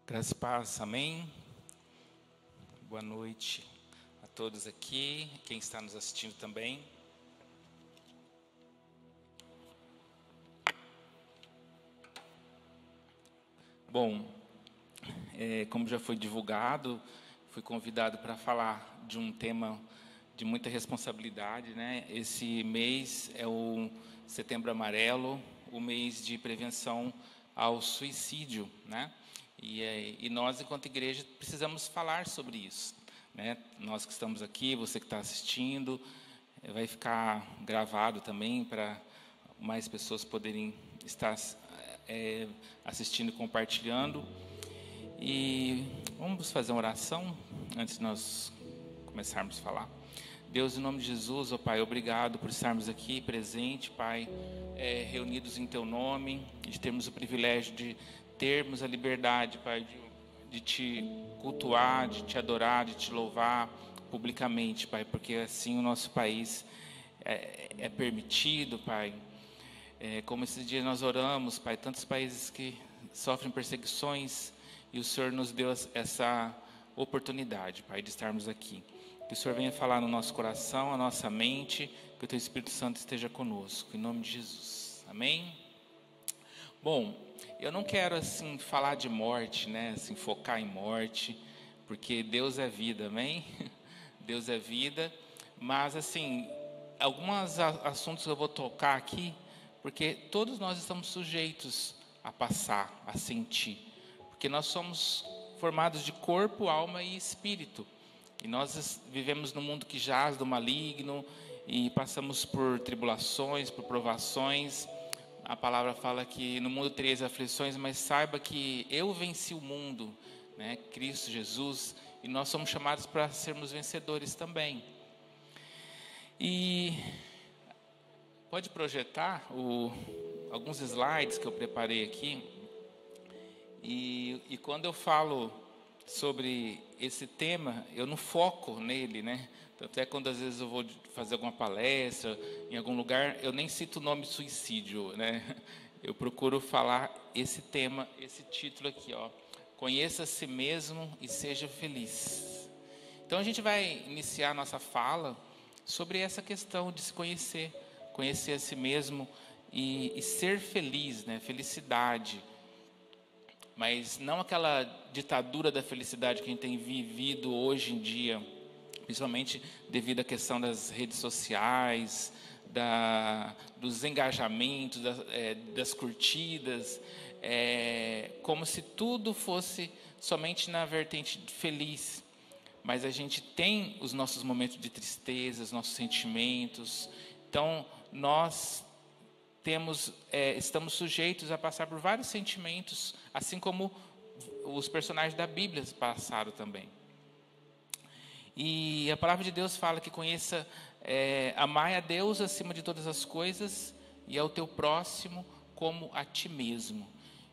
Graças e paz, amém. Boa noite a todos aqui, quem está nos assistindo também. Bom, como já foi divulgado, fui convidado para falar de um tema de muita responsabilidade, né? Esse mês é o Setembro Amarelo, o mês de prevenção ao suicídio, né? E nós, enquanto igreja, precisamos falar sobre isso, né? Nós que estamos aqui, você que está assistindo, vai ficar gravado também para mais pessoas poderem estar assistindo e compartilhando. E vamos fazer uma oração antes de nós começarmos a falar. Deus, em nome de Jesus, ó Pai, obrigado por estarmos aqui presente, Pai, reunidos em Teu nome, de termos o privilégio de termos a liberdade, Pai, de Te cultuar, de Te adorar, de Te louvar publicamente, Pai, porque assim o nosso país é permitido, Pai. Como esses dias nós oramos, Pai, tantos países que sofrem perseguições e o Senhor nos deu essa oportunidade, Pai, de estarmos aqui. Que o Senhor venha falar no nosso coração, na nossa mente, que o Teu Espírito Santo esteja conosco, em nome de Jesus. Amém? Bom, eu não quero assim falar de morte, né? Assim, focar em morte, porque Deus é vida, amém? Deus é vida, mas assim, alguns assuntos eu vou tocar aqui, porque todos nós estamos sujeitos a passar, a sentir, porque nós somos formados de corpo, alma e espírito. E nós vivemos num mundo que jaz do maligno e passamos por tribulações, por provações. A palavra fala que no mundo tereis aflições, mas saiba que eu venci o mundo, né? Cristo Jesus, e nós somos chamados para sermos vencedores também. E pode projetar alguns slides que eu preparei aqui. E quando eu falo sobre esse tema, eu não foco nele, né? Tanto é quando às vezes eu vou fazer alguma palestra em algum lugar, eu nem cito o nome suicídio, né? Eu procuro falar esse tema, esse título aqui, ó. Conheça a si mesmo e seja feliz. Então a gente vai iniciar a nossa fala sobre essa questão de se conhecer, conhecer a si mesmo e ser feliz, né? Felicidade. Mas não aquela ditadura da felicidade que a gente tem vivido hoje em dia, principalmente devido à questão das redes sociais, dos engajamentos, das curtidas, como se tudo fosse somente na vertente feliz. Mas a gente tem os nossos momentos de tristeza, os nossos sentimentos. Então, nós estamos sujeitos a passar por vários sentimentos, assim como os personagens da Bíblia passaram também. E a palavra de Deus fala que conheça, amai a Deus acima de todas as coisas e ao teu próximo como a ti mesmo.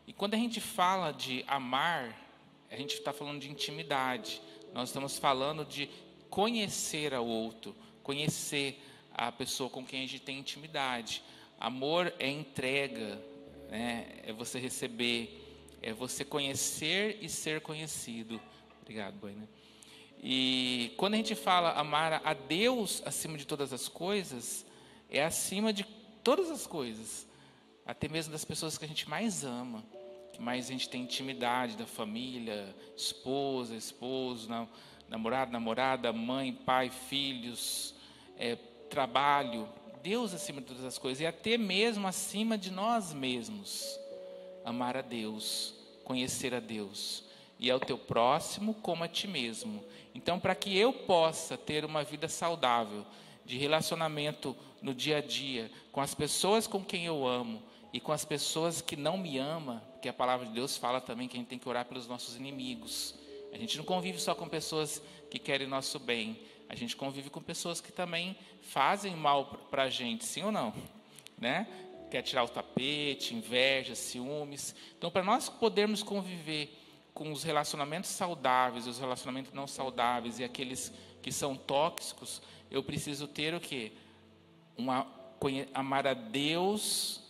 E quando a gente fala de amar, a gente está falando de intimidade. Nós estamos falando de conhecer ao outro, conhecer a pessoa com quem a gente tem intimidade. Amor é entrega, né? É você receber, é você conhecer e ser conhecido. Obrigado, Boina. E quando a gente fala amar a Deus acima de todas as coisas, é acima de todas as coisas, até mesmo das pessoas que a gente mais ama, que mais a gente tem intimidade, da família, esposa, esposo, namorado, namorada, mãe, pai, filhos, trabalho. Deus acima de todas as coisas, e até mesmo acima de nós mesmos. Amar a Deus, conhecer a Deus, e ao teu próximo como a ti mesmo. Então, para que eu possa ter uma vida saudável, de relacionamento no dia a dia, com as pessoas com quem eu amo, e com as pessoas que não me amam, porque a palavra de Deus fala também que a gente tem que orar pelos nossos inimigos. A gente não convive só com pessoas que querem nosso bem. A gente convive com pessoas que também fazem mal para a gente, sim ou não? Né? Quer tirar o tapete, inveja, ciúmes. Então, para nós podermos conviver com os relacionamentos saudáveis, os relacionamentos não saudáveis e aqueles que são tóxicos, eu preciso ter o quê? Amar a Deus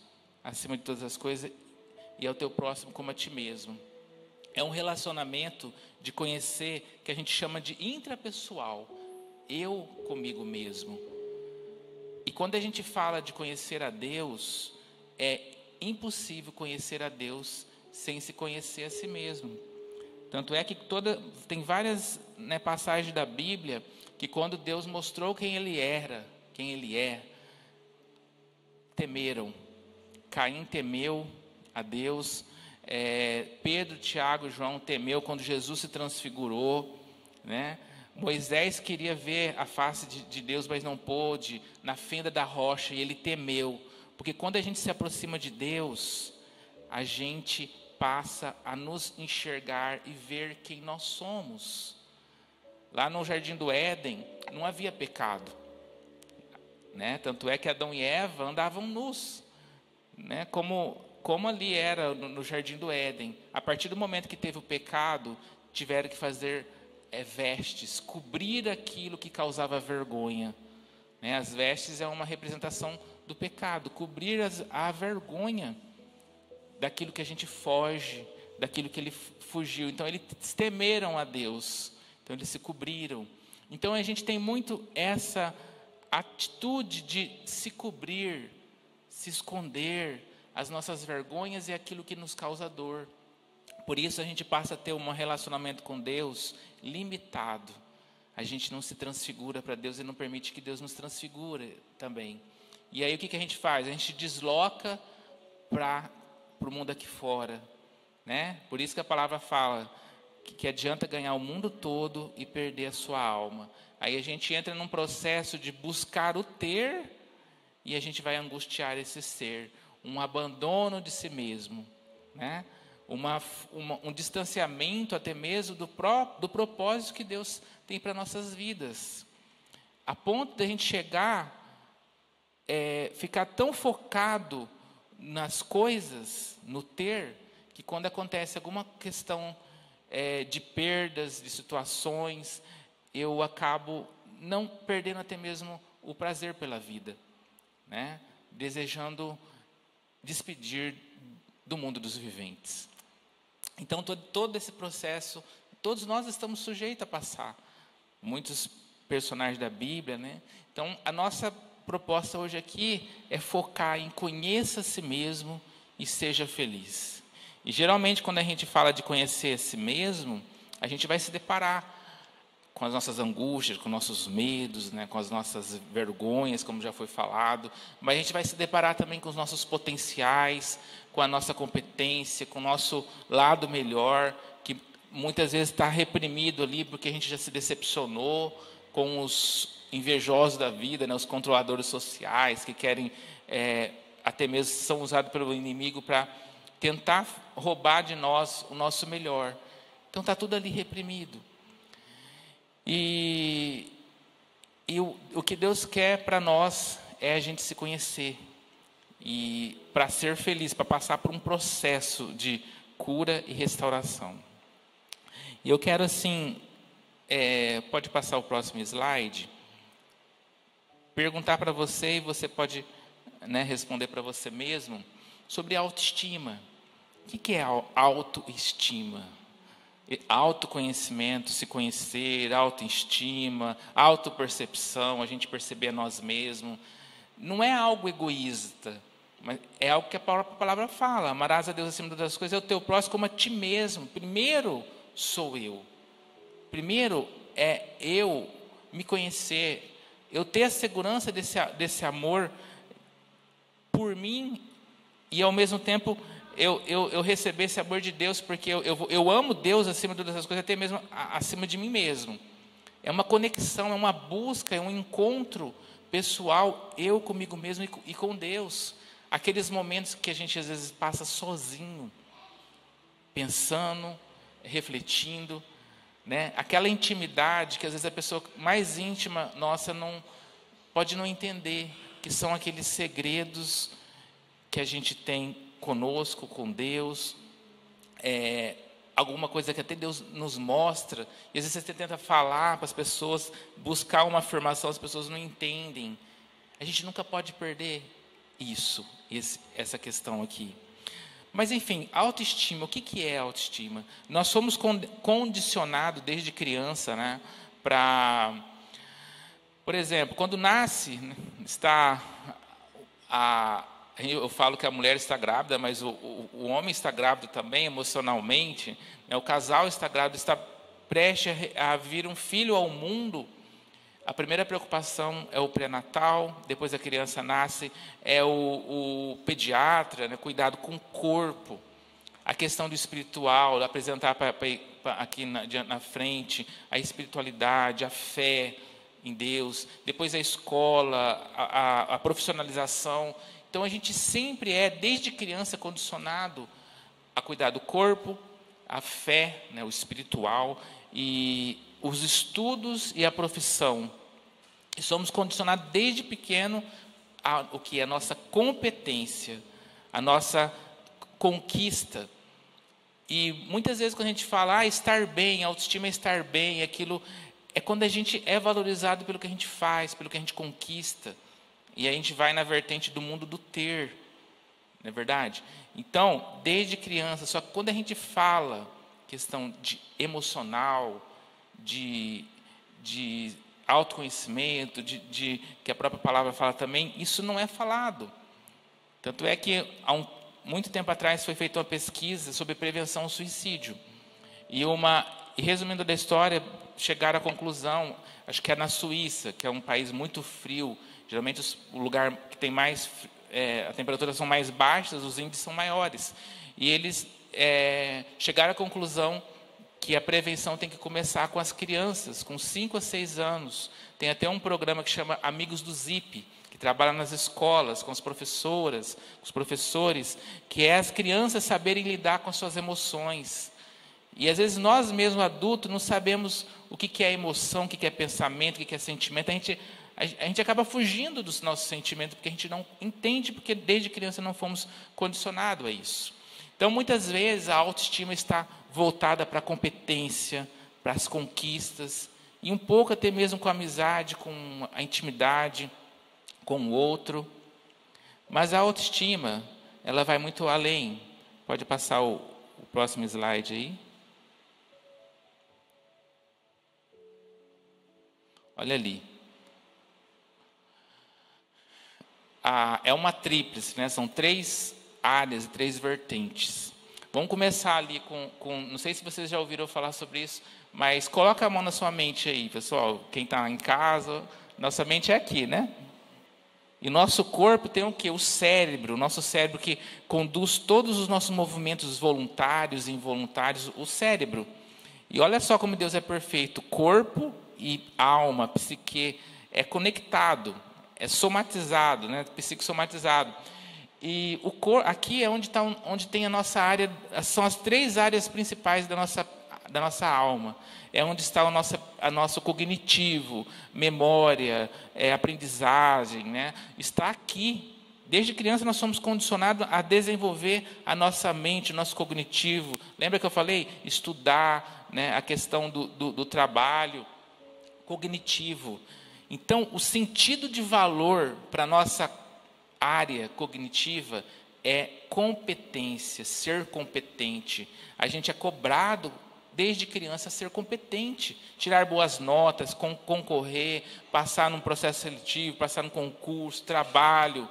acima de todas as coisas e ao teu próximo como a ti mesmo. É um relacionamento de conhecer que a gente chama de intrapessoal. Eu comigo mesmo. E quando a gente fala de conhecer a Deus, é impossível conhecer a Deus sem se conhecer a si mesmo. Tanto é que tem várias, né, passagens da Bíblia que quando Deus mostrou quem Ele era, quem Ele é, temeram. Caim temeu a Deus. Pedro, Tiago e João temeu quando Jesus se transfigurou, né? Moisés queria ver a face de Deus, mas não pôde, na fenda da rocha, e ele temeu. Porque quando a gente se aproxima de Deus, a gente passa a nos enxergar e ver quem nós somos. Lá no Jardim do Éden, não havia pecado, né? Tanto é que Adão e Eva andavam nus, né? Como ali era no Jardim do Éden. A partir do momento que teve o pecado, tiveram que fazer vestes, cobrir aquilo que causava vergonha, né? As vestes é uma representação do pecado, cobrir a vergonha daquilo que a gente foge, daquilo que ele fugiu. Então eles temeram a Deus, então eles se cobriram. Então a gente tem muito essa atitude de se cobrir, se esconder as nossas vergonhas e aquilo que nos causa dor. Por isso a gente passa a ter um relacionamento com Deus limitado. A gente não se transfigura para Deus e não permite que Deus nos transfigure também. E aí o que a gente faz? A gente desloca para o mundo aqui fora, né? Por isso que a palavra fala que adianta ganhar o mundo todo e perder a sua alma. Aí a gente entra num processo de buscar o ter e a gente vai angustiar esse ser. Um abandono de si mesmo, né? Um distanciamento até mesmo do propósito que Deus tem para nossas vidas, a ponto de a gente ficar tão focado nas coisas, no ter, que quando acontece alguma questão de perdas, de situações, eu acabo não perdendo até mesmo o prazer pela vida, né? Desejando despedir do mundo dos viventes. Então, todo esse processo, todos nós estamos sujeitos a passar. Muitos personagens da Bíblia, né? Então, a nossa proposta hoje aqui é focar em conheça a si mesmo e seja feliz. E, geralmente, quando a gente fala de conhecer a si mesmo, a gente vai se deparar com as nossas angústias, com nossos medos, né, com as nossas vergonhas, como já foi falado, mas a gente vai se deparar também com os nossos potenciais, com a nossa competência, com o nosso lado melhor, que muitas vezes está reprimido ali, porque a gente já se decepcionou com os invejosos da vida, né, os controladores sociais, que querem, até mesmo são usados pelo inimigo para tentar roubar de nós o nosso melhor. Então está tudo ali reprimido. E o que Deus quer para nós é a gente se conhecer. E para ser feliz, para passar por um processo de cura e restauração. E eu quero assim, pode passar o próximo slide, perguntar para você, e você pode, né, responder para você mesmo, sobre autoestima. O que é autoestima? Autoconhecimento, se conhecer, autoestima, autopercepção, a gente perceber a nós mesmos. Não é algo egoísta, mas é algo que a própria palavra fala. Amarás a Deus acima de todas as coisas, é o teu próximo como a ti mesmo. Primeiro sou eu. Primeiro é eu me conhecer, eu ter a segurança desse amor por mim e, ao mesmo tempo, eu receber esse amor de Deus, porque eu amo Deus acima de todas as coisas, até mesmo acima de mim mesmo. É uma conexão, é uma busca, é um encontro pessoal, eu comigo mesmo e com Deus. Aqueles momentos que a gente às vezes passa sozinho, pensando, refletindo, né? Aquela intimidade que às vezes a pessoa mais íntima nossa pode não entender, que são aqueles segredos que a gente tem conosco, com Deus, alguma coisa que até Deus nos mostra, e às vezes você tenta falar para as pessoas, buscar uma afirmação, as pessoas não entendem. A gente nunca pode perder essa questão aqui. Mas, enfim, autoestima, o que é autoestima? Nós somos condicionados desde criança, né, para, por exemplo, quando nasce, né, eu falo que a mulher está grávida, mas o homem está grávido também, emocionalmente, né, o casal está grávido, está prestes a vir um filho ao mundo. A primeira preocupação é o pré-natal, depois a criança nasce, é o pediatra, né, cuidado com o corpo, a questão do espiritual, apresentar aqui na frente a espiritualidade, a fé em Deus, depois a escola, a profissionalização. Então a gente sempre desde criança, condicionado a cuidar do corpo, a fé, né, o espiritual, e os estudos e a profissão. E somos condicionados desde pequeno o que é a nossa competência, a nossa conquista. E muitas vezes quando a gente fala, estar bem, autoestima é estar bem, aquilo é quando a gente é valorizado pelo que a gente faz, pelo que a gente conquista. E a gente vai na vertente do mundo do ter, não é verdade? Então, desde criança, só que quando a gente fala questão de emocional, de autoconhecimento, que a própria palavra fala também, isso não é falado. Tanto é que, muito tempo atrás, foi feita uma pesquisa sobre prevenção ao suicídio. E resumindo da história, chegaram à conclusão, acho que é na Suíça, que é um país muito frio, geralmente o lugar que tem mais, as temperaturas são mais baixas, os índices são maiores. E eles chegaram à conclusão que a prevenção tem que começar com as crianças, com 5 a 6 anos. Tem até um programa que chama Amigos do Zip, que trabalha nas escolas, com as professoras, com os professores, que é as crianças saberem lidar com as suas emoções. E às vezes nós mesmos, adultos, não sabemos o que é emoção, o que é pensamento, o que é sentimento. A gente acaba fugindo dos nossos sentimentos, porque a gente não entende, porque desde criança não fomos condicionados a isso. Então, muitas vezes, a autoestima está voltada para a competência, para as conquistas, e um pouco até mesmo com a amizade, com a intimidade, com o outro. Mas a autoestima, ela vai muito além. Pode passar o próximo slide aí. Olha ali. É uma tríplice, né? São 3 áreas e 3 vertentes. Vamos começar ali com... Não sei se vocês já ouviram falar sobre isso, mas coloca a mão na sua mente aí, pessoal. Quem está em casa, nossa mente é aqui, né? E nosso corpo tem o quê? O cérebro. O nosso cérebro que conduz todos os nossos movimentos voluntários e involuntários, o cérebro. E olha só como Deus é perfeito. Corpo e alma, psique, é conectado, é somatizado, né? Psicosomatizado. E aqui é onde tem a nossa área, são as 3 áreas principais da nossa alma. É onde está o nosso cognitivo, memória, aprendizagem, né? Está aqui. Desde criança nós somos condicionados a desenvolver a nossa mente, o nosso cognitivo. Lembra que eu falei? Estudar, né? A questão do trabalho cognitivo. Então, o sentido de valor para a nossa área cognitiva é competência, ser competente. A gente é cobrado desde criança a ser competente, tirar boas notas, concorrer, passar num processo seletivo, passar num concurso, trabalho.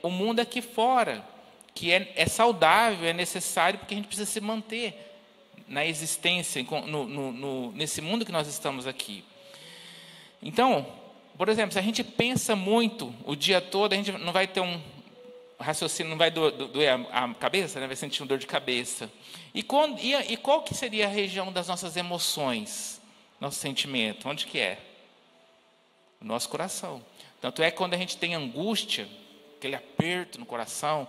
O mundo aqui fora, que é saudável, é necessário, porque a gente precisa se manter na existência, nesse mundo que nós estamos aqui. Então, por exemplo, se a gente pensa muito o dia todo, a gente não vai ter um raciocínio, não vai doer a cabeça, né? Vai sentir dor de cabeça. E qual que seria a região das nossas emoções, nosso sentimento? Onde que é? O nosso coração. Tanto é que quando a gente tem angústia, aquele aperto no coração,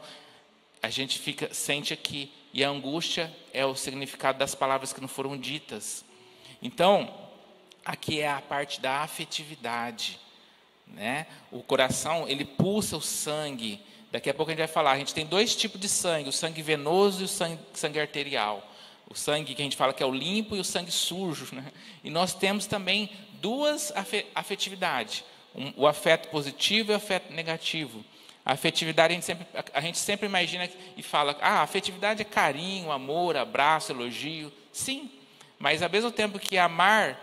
a gente sente aqui. E a angústia é o significado das palavras que não foram ditas. Então, aqui é a parte da afetividade, né? O coração, ele pulsa o sangue. Daqui a pouco a gente vai falar, a gente tem 2 tipos de sangue, o sangue venoso e o sangue arterial. O sangue que a gente fala que é o limpo e o sangue sujo, né? E nós temos também 2 afetividades, o afeto positivo e o afeto negativo. A afetividade, a gente sempre imagina e fala, a afetividade é carinho, amor, abraço, elogio. Sim, mas ao mesmo tempo que amar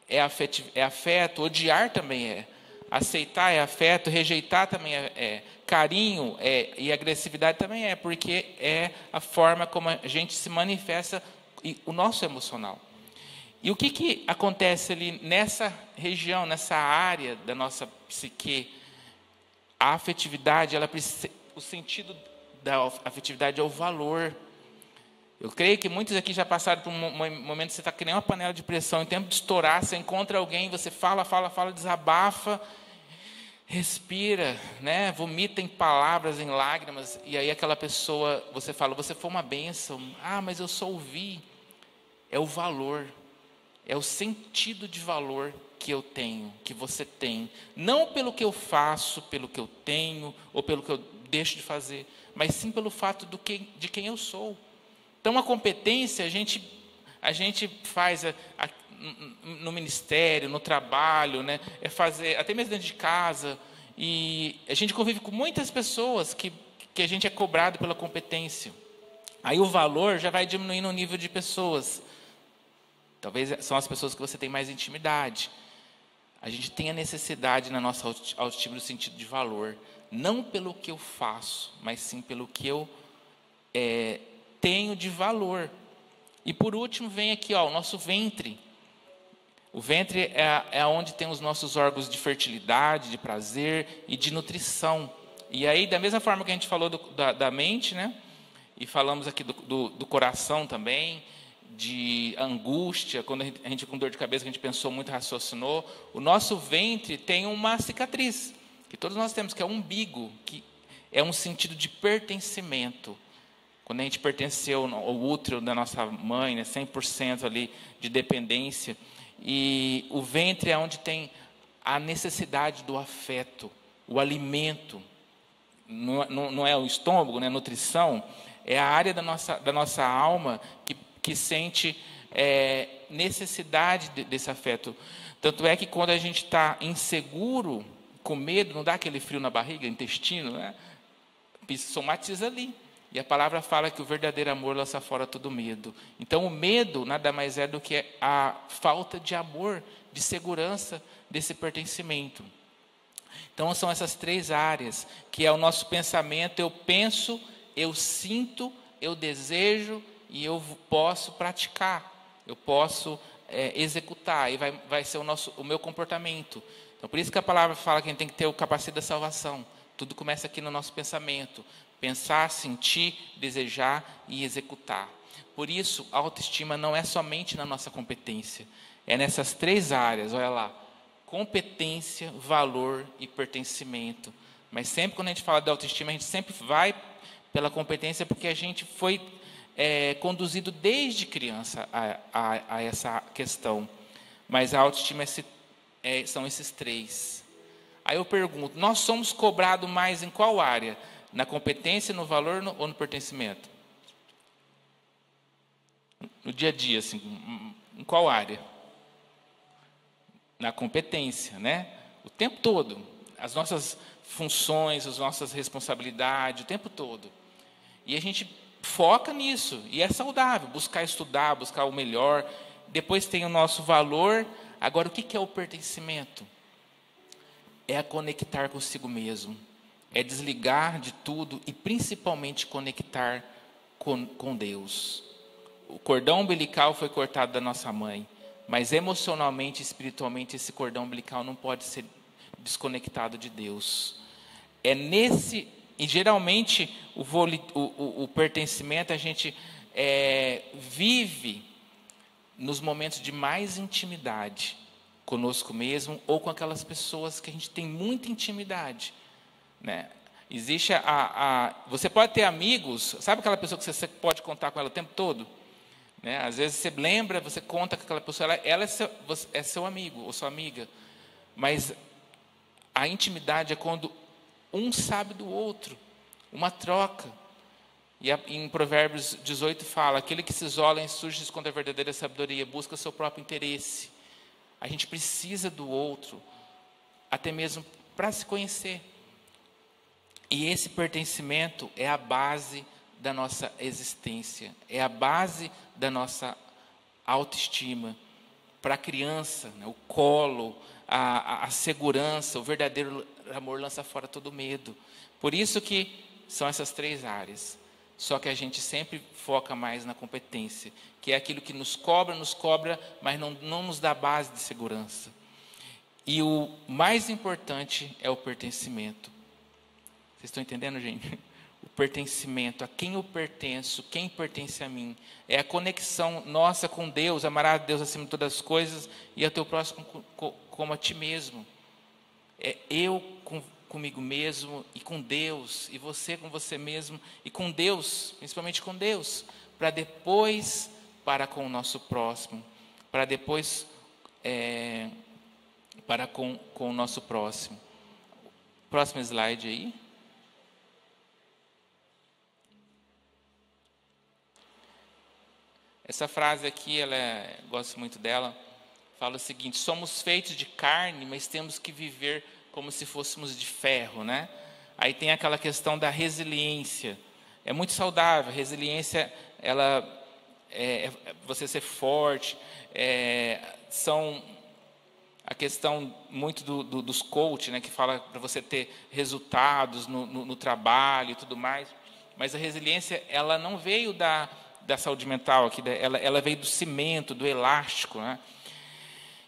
é afeto, odiar também é. Aceitar é afeto, rejeitar também é. Carinho e agressividade também é, porque é a forma como a gente se manifesta, o nosso emocional. E o que acontece ali nessa região, nessa área da nossa psique? A afetividade, o sentido da afetividade é o valor. Eu creio que muitos aqui já passaram por um momento que você está que nem uma panela de pressão, em tempo de estourar, você encontra alguém, você fala, desabafa, respira, né? Vomita em palavras, em lágrimas, e aí aquela pessoa, você fala, você foi uma bênção. Mas eu só ouvi. É o valor, é o sentido de valor que eu tenho, que você tem, não pelo que eu faço, pelo que eu tenho, ou pelo que eu deixo de fazer, mas sim pelo fato de quem eu sou. Então, a competência a gente faz no ministério, no trabalho, né? É fazer, até mesmo dentro de casa, e a gente convive com muitas pessoas que a gente é cobrado pela competência. Aí o valor já vai diminuindo o nível de pessoas. Talvez são as pessoas que você tem mais intimidade. A gente tem a necessidade na nossa autoestima do sentido de valor, não pelo que eu faço, mas sim pelo que eu tenho de valor. E por último vem aqui, o nosso ventre. O ventre é onde tem os nossos órgãos de fertilidade, de prazer e de nutrição. E aí, da mesma forma que a gente falou da mente, né? E falamos aqui do coração também, de angústia, quando a gente com dor de cabeça, que a gente pensou muito, raciocinou, o nosso ventre tem uma cicatriz, que todos nós temos, que é o umbigo, que é um sentido de pertencimento. Quando a gente pertenceu ao útero da nossa mãe, né, 100% ali de dependência, e o ventre é onde tem a necessidade do afeto, o alimento, não é o estômago, né, a nutrição, é a área da nossa alma que sente necessidade desse afeto. Tanto é que quando a gente está inseguro, com medo, não dá aquele frio na barriga, intestino, né? Somatiza ali. E a palavra fala que o verdadeiro amor lança fora todo medo. Então o medo nada mais é do que a falta de amor, de segurança, desse pertencimento. Então são essas três áreas, que é o nosso pensamento, eu penso, eu sinto, eu desejo, e eu posso praticar, eu posso executar, e vai ser o meu comportamento. Então, por isso que a palavra fala que a gente tem que ter o capacete da salvação. Tudo começa aqui no nosso pensamento. Pensar, sentir, desejar e executar. Por isso, a autoestima não é somente na nossa competência. É nessas três áreas, olha lá. Competência, valor e pertencimento. Mas sempre quando a gente fala de autoestima, a gente sempre vai pela competência, porque a gente foi conduzido desde criança a essa questão. Mas a autoestima são esses três. Aí eu pergunto, nós somos cobrados mais em qual área? Na competência, no valor ou no pertencimento? No dia a dia, assim, em qual área? Na competência, né? O tempo todo. As nossas funções, as nossas responsabilidades, o tempo todo. E a gente foca nisso, e é saudável, buscar estudar, buscar o melhor. Depois tem o nosso valor. Agora, o que é o pertencimento? É a conectar consigo mesmo. É desligar de tudo e principalmente conectar com Deus. O cordão umbilical foi cortado da nossa mãe, mas emocionalmente e espiritualmente esse cordão umbilical não pode ser desconectado de Deus. E geralmente o pertencimento a gente vive nos momentos de mais intimidade conosco mesmo ou com aquelas pessoas que a gente tem muita intimidade, né? Existe você pode ter amigos, sabe aquela pessoa que você pode contar com ela o tempo todo, né? Às vezes você lembra, você conta com aquela pessoa, ela é seu amigo ou sua amiga, mas a intimidade é quando um sabe do outro, uma troca. E em Provérbios 18 fala, aquele que se isola insurge contra a verdadeira sabedoria, busca o seu próprio interesse. A gente precisa do outro, até mesmo para se conhecer. E esse pertencimento é a base da nossa existência, é a base da nossa autoestima. Para a criança, né, o colo, a segurança, o verdadeiro amor lança fora todo medo. Por isso que são essas 3 áreas. Só que a gente sempre foca mais na competência, que é aquilo que nos cobra, mas não nos dá base de segurança. E o mais importante é o pertencimento. Vocês estão entendendo, gente? O pertencimento, a quem eu pertenço, quem pertence a mim. É a conexão nossa com Deus, amar a Deus acima de todas as coisas e a teu próximo como a ti mesmo. É eu comigo mesmo e com Deus, e você com você mesmo e com Deus, principalmente com Deus, para depois para com o nosso próximo, para depois para com o nosso próximo. Próximo slide aí. Essa frase aqui, gosto muito dela, fala o seguinte: somos feitos de carne, mas temos que viver como se fôssemos de ferro, né? Aí tem aquela questão da resiliência. É muito saudável. A resiliência, você ser forte, são a questão muito dos coach, né, que fala para você ter resultados no trabalho e tudo mais. Mas a resiliência, ela não veio da saúde mental aqui, ela veio do cimento, do elástico, né?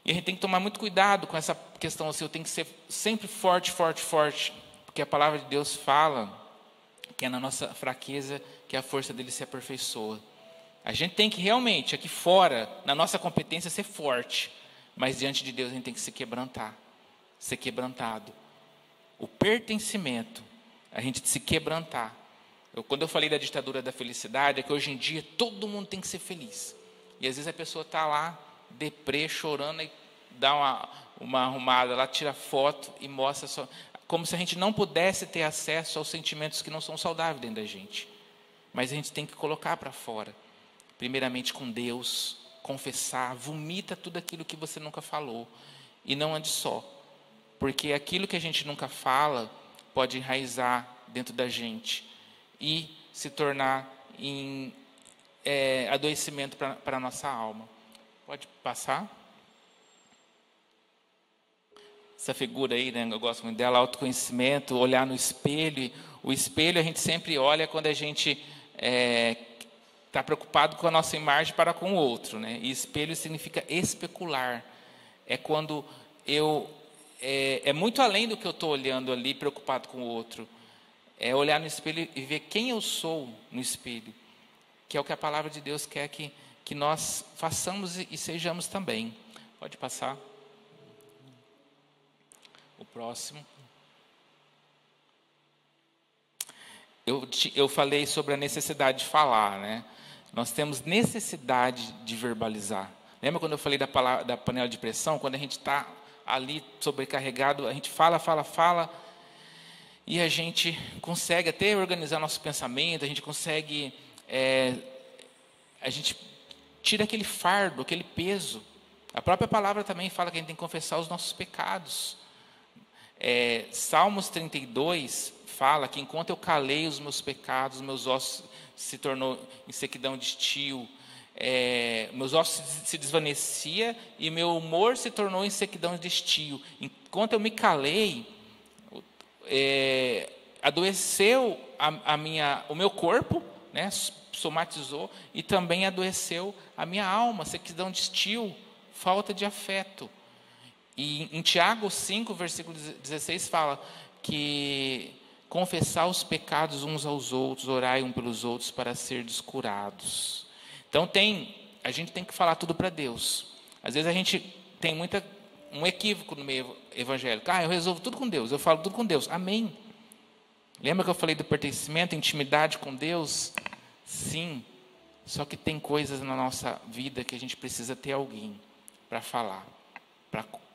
E a gente tem que tomar muito cuidado com essa questão assim, eu tenho que ser sempre forte, porque a palavra de Deus fala que é na nossa fraqueza que a força dele se aperfeiçoa. A gente tem que realmente, aqui fora, na nossa competência, ser forte, mas diante de Deus a gente tem que se quebrantar, ser quebrantado. O pertencimento, a gente se quebrantar. Quando eu falei da ditadura da felicidade, é que hoje em dia todo mundo tem que ser feliz. E às vezes a pessoa está lá, deprê, chorando, e dá uma arrumada lá, tira foto e mostra só, como se a gente não pudesse ter acesso aos sentimentos que não são saudáveis dentro da gente. Mas a gente tem que colocar para fora. Primeiramente com Deus, confessar, vomita tudo aquilo que você nunca falou. E não ande só. Porque aquilo que a gente nunca fala pode enraizar dentro da gente e se tornar em adoecimento para a nossa alma. Pode passar? Essa figura aí, né, eu gosto muito dela, autoconhecimento, olhar no espelho. O espelho a gente sempre olha quando a gente está preocupado com a nossa imagem para com o outro, né? E espelho significa especular. É quando é muito além do que eu estou olhando ali, preocupado com o outro. É olhar no espelho e ver quem eu sou no espelho, que é o que a palavra de Deus quer que nós façamos e sejamos também. Pode passar. O próximo. Eu falei sobre a necessidade de falar, né? Nós temos necessidade de verbalizar. Lembra quando eu falei da panela de pressão? Quando a gente está ali sobrecarregado, a gente fala, e a gente consegue até organizar nosso pensamento, a gente consegue, a gente tira aquele fardo, aquele peso. A própria palavra também fala que a gente tem que confessar os nossos pecados. Salmos 32 fala que enquanto eu calei os meus pecados, meus ossos se tornou em sequidão de estio, meus ossos se desvanecia e meu humor se tornou em sequidão de estio. Enquanto eu me calei, adoeceu o meu corpo, né, somatizou, e também adoeceu a minha alma, sequidão de estio, falta de afeto. E em Tiago 5, versículo 16, fala que confessar os pecados uns aos outros, orai um pelos outros para serdes curados. Então a gente tem que falar tudo para Deus. Às vezes a gente tem um equívoco no meio evangélico. Eu resolvo tudo com Deus, eu falo tudo com Deus. Amém. Lembra que eu falei do pertencimento, intimidade com Deus? Sim. Só que tem coisas na nossa vida que a gente precisa ter alguém para falar.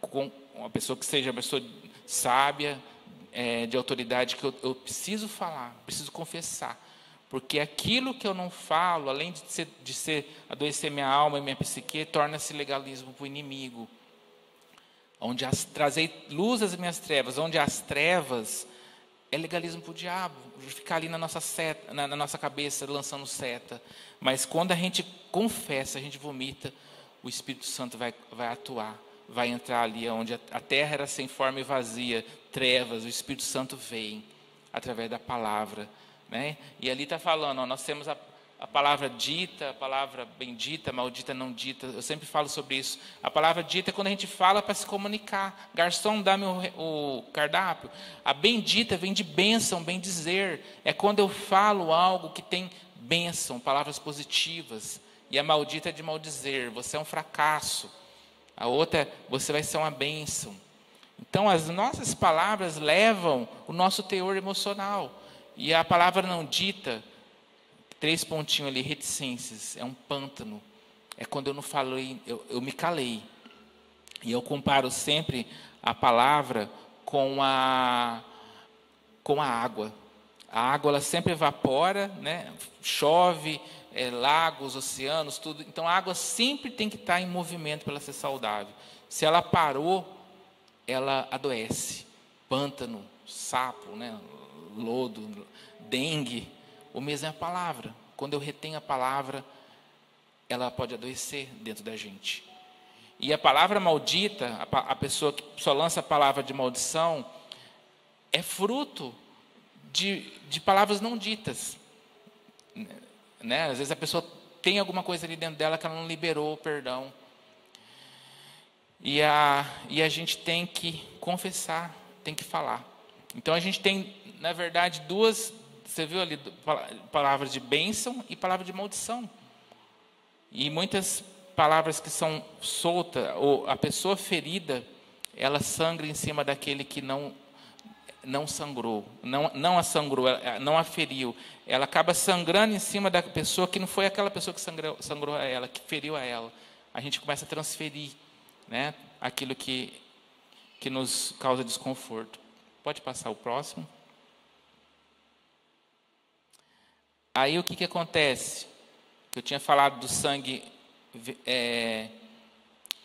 Com uma pessoa que seja uma pessoa sábia, de autoridade, que eu preciso falar, preciso confessar. Porque aquilo que eu não falo, além de adoecer minha alma e minha psique, torna-se legalismo para o inimigo. Onde trazei luz às minhas trevas, onde as trevas é legalismo para o diabo, ficar ali na nossa seta, na nossa cabeça lançando seta. Mas quando a gente confessa, a gente vomita, o Espírito Santo vai atuar, vai entrar ali onde a terra era sem forma e vazia, trevas, o Espírito Santo vem através da palavra, né? E ali está falando, ó, nós temos a palavra dita, a palavra bendita, maldita, não dita. Eu sempre falo sobre isso. A palavra dita é quando a gente fala para se comunicar. Garçom, dá-me o cardápio. A bendita vem de bênção, bem dizer. É quando eu falo algo que tem bênção, palavras positivas. E a maldita é de maldizer. Você é um fracasso. A outra é, você vai ser uma bênção. Então, as nossas palavras levam o nosso teor emocional. E a palavra não dita, 3 pontinhos ali, reticências, é um pântano. É quando eu não falei, eu me calei. E eu comparo sempre a palavra com a água. A água, ela sempre evapora, né? Chove, lagos, oceanos, tudo. Então a água sempre tem que estar em movimento para ela ser saudável. Se ela parou, ela adoece. Pântano, sapo, né? Lodo, dengue. O mesmo é a palavra. Quando eu retenho a palavra, ela pode adoecer dentro da gente. E a palavra maldita, a pessoa que só lança a palavra de maldição, é fruto de palavras não ditas. Né? Às vezes a pessoa tem alguma coisa ali dentro dela que ela não liberou, perdão. E a gente tem que confessar, tem que falar. Então a gente tem, na verdade, duas... Você viu ali palavras de bênção e palavra de maldição. E muitas palavras que são soltas, ou a pessoa ferida, ela sangra em cima daquele que não sangrou, não a sangrou, não a feriu. Ela acaba sangrando em cima da pessoa que não foi aquela pessoa que sangrou a ela, que feriu a ela. A gente começa a transferir, né, aquilo que nos causa desconforto. Pode passar o próximo. Aí o que acontece? Eu tinha falado do sangue,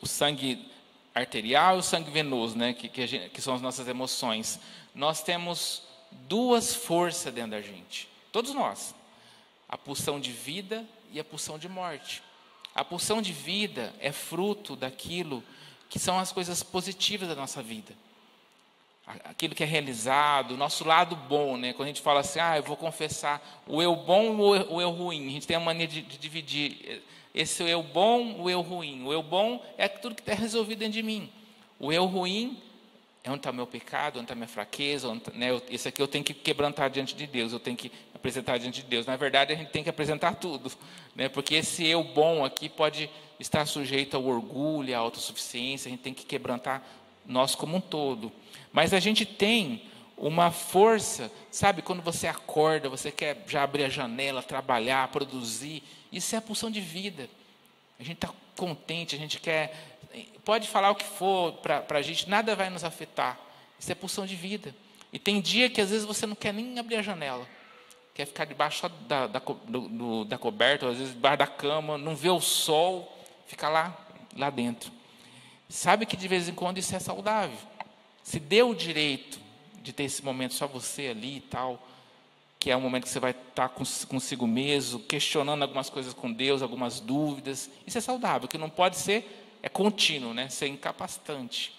o sangue arterial e o sangue venoso, né? Que são as nossas emoções. Nós temos duas forças dentro da gente, todos nós: a pulsão de vida e a pulsão de morte. A pulsão de vida é fruto daquilo que são as coisas positivas da nossa vida. Aquilo que é realizado, o nosso lado bom, né? Quando a gente fala assim, eu vou confessar o eu bom ou o eu ruim, a gente tem a mania de dividir esse eu bom, o eu ruim. O eu bom é tudo que está resolvido dentro de mim. O eu ruim é onde está o meu pecado, onde está a minha fraqueza, né? Esse aqui eu tenho que quebrantar diante de Deus, eu tenho que apresentar diante de Deus. Na verdade, a gente tem que apresentar tudo, né? Porque esse eu bom aqui pode estar sujeito ao orgulho, à autossuficiência, a gente tem que quebrantar nós como um todo. Mas a gente tem uma força, sabe, quando você acorda, você quer já abrir a janela, trabalhar, produzir, isso é a pulsão de vida. A gente está contente, a gente quer, pode falar o que for para a gente, nada vai nos afetar. Isso é pulsão de vida. E tem dia que às vezes você não quer nem abrir a janela, quer ficar debaixo só da coberta, ou às vezes debaixo da cama, não vê o sol, fica lá dentro. Sabe que de vez em quando isso é saudável. Se dê o direito de ter esse momento só você ali e tal, que é um momento que você vai estar consigo mesmo, questionando algumas coisas com Deus, algumas dúvidas. Isso é saudável. O que não pode ser é contínuo, né? Ser incapacitante.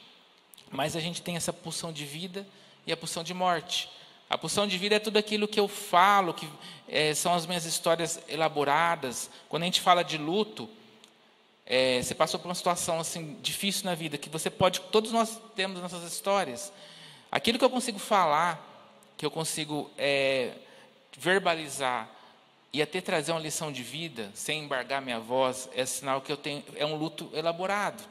Mas a gente tem essa pulsão de vida e a pulsão de morte. A pulsão de vida é tudo aquilo que eu falo, que são as minhas histórias elaboradas. Quando a gente fala de luto, você passou por uma situação assim difícil na vida, que você pode, todos nós temos nossas histórias. Aquilo que eu consigo falar, que eu consigo verbalizar e até trazer uma lição de vida, sem embargar minha voz, é sinal que eu tenho, é um luto elaborado,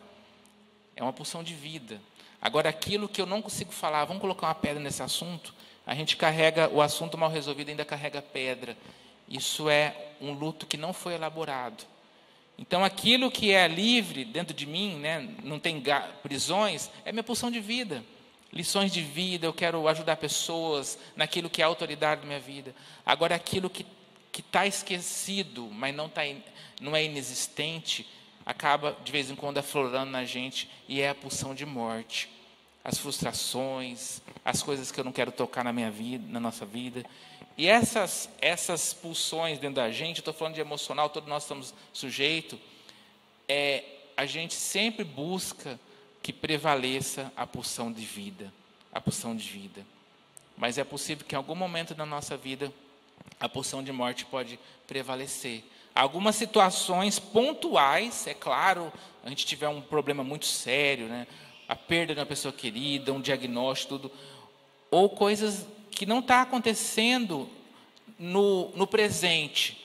é uma pulsão de vida. Agora, aquilo que eu não consigo falar, vamos colocar uma pedra nesse assunto, a gente carrega o assunto mal resolvido, ainda carrega pedra. Isso é um luto que não foi elaborado. Então, aquilo que é livre dentro de mim, né, não tem prisões, é minha pulsão de vida. Lições de vida, eu quero ajudar pessoas naquilo que é a autoridade da minha vida. Agora, aquilo que está esquecido, mas não é inexistente, acaba de vez em quando aflorando na gente, e é a pulsão de morte. as frustrações, as coisas que eu não quero tocar na minha vida, na nossa vida. E essas pulsões dentro da gente, eu estou falando de emocional, todos nós estamos sujeitos, a gente sempre busca que prevaleça a pulsão de vida, a pulsão de vida. Mas é possível que em algum momento da nossa vida a pulsão de morte pode prevalecer. Algumas situações pontuais, é claro, a gente tiver um problema muito sério, né? A perda de uma pessoa querida, um diagnóstico, tudo, ou coisas que não está acontecendo no presente,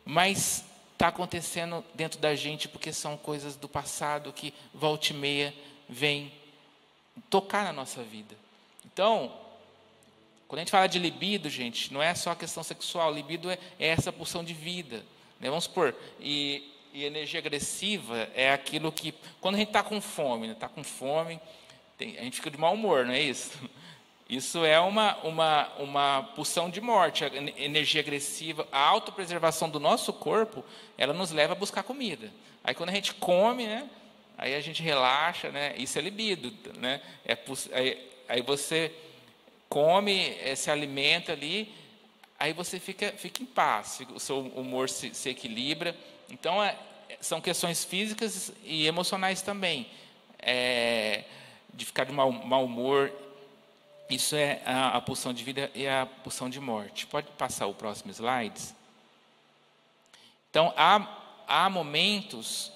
mas está acontecendo dentro da gente porque são coisas do passado que volta e meia vem tocar na nossa vida. Então, quando a gente fala de libido, gente, não é só a questão sexual, libido é essa pulsão de vida, né? Vamos supor, e energia agressiva é aquilo que, quando a gente está com fome, né? Está com fome, a gente fica de mau humor, não é isso? Isso é uma pulsão de morte, a energia agressiva, a autopreservação do nosso corpo, ela nos leva a buscar comida. Aí quando a gente come, né? Aí a gente relaxa, né? Isso é libido, né? Aí você come, se alimenta ali, aí você fica em paz, o seu humor se equilibra. Então, são questões físicas e emocionais também, de ficar de mau humor. Isso é a pulsão de vida e a pulsão de morte. Pode passar o próximo slide? Então, há momentos,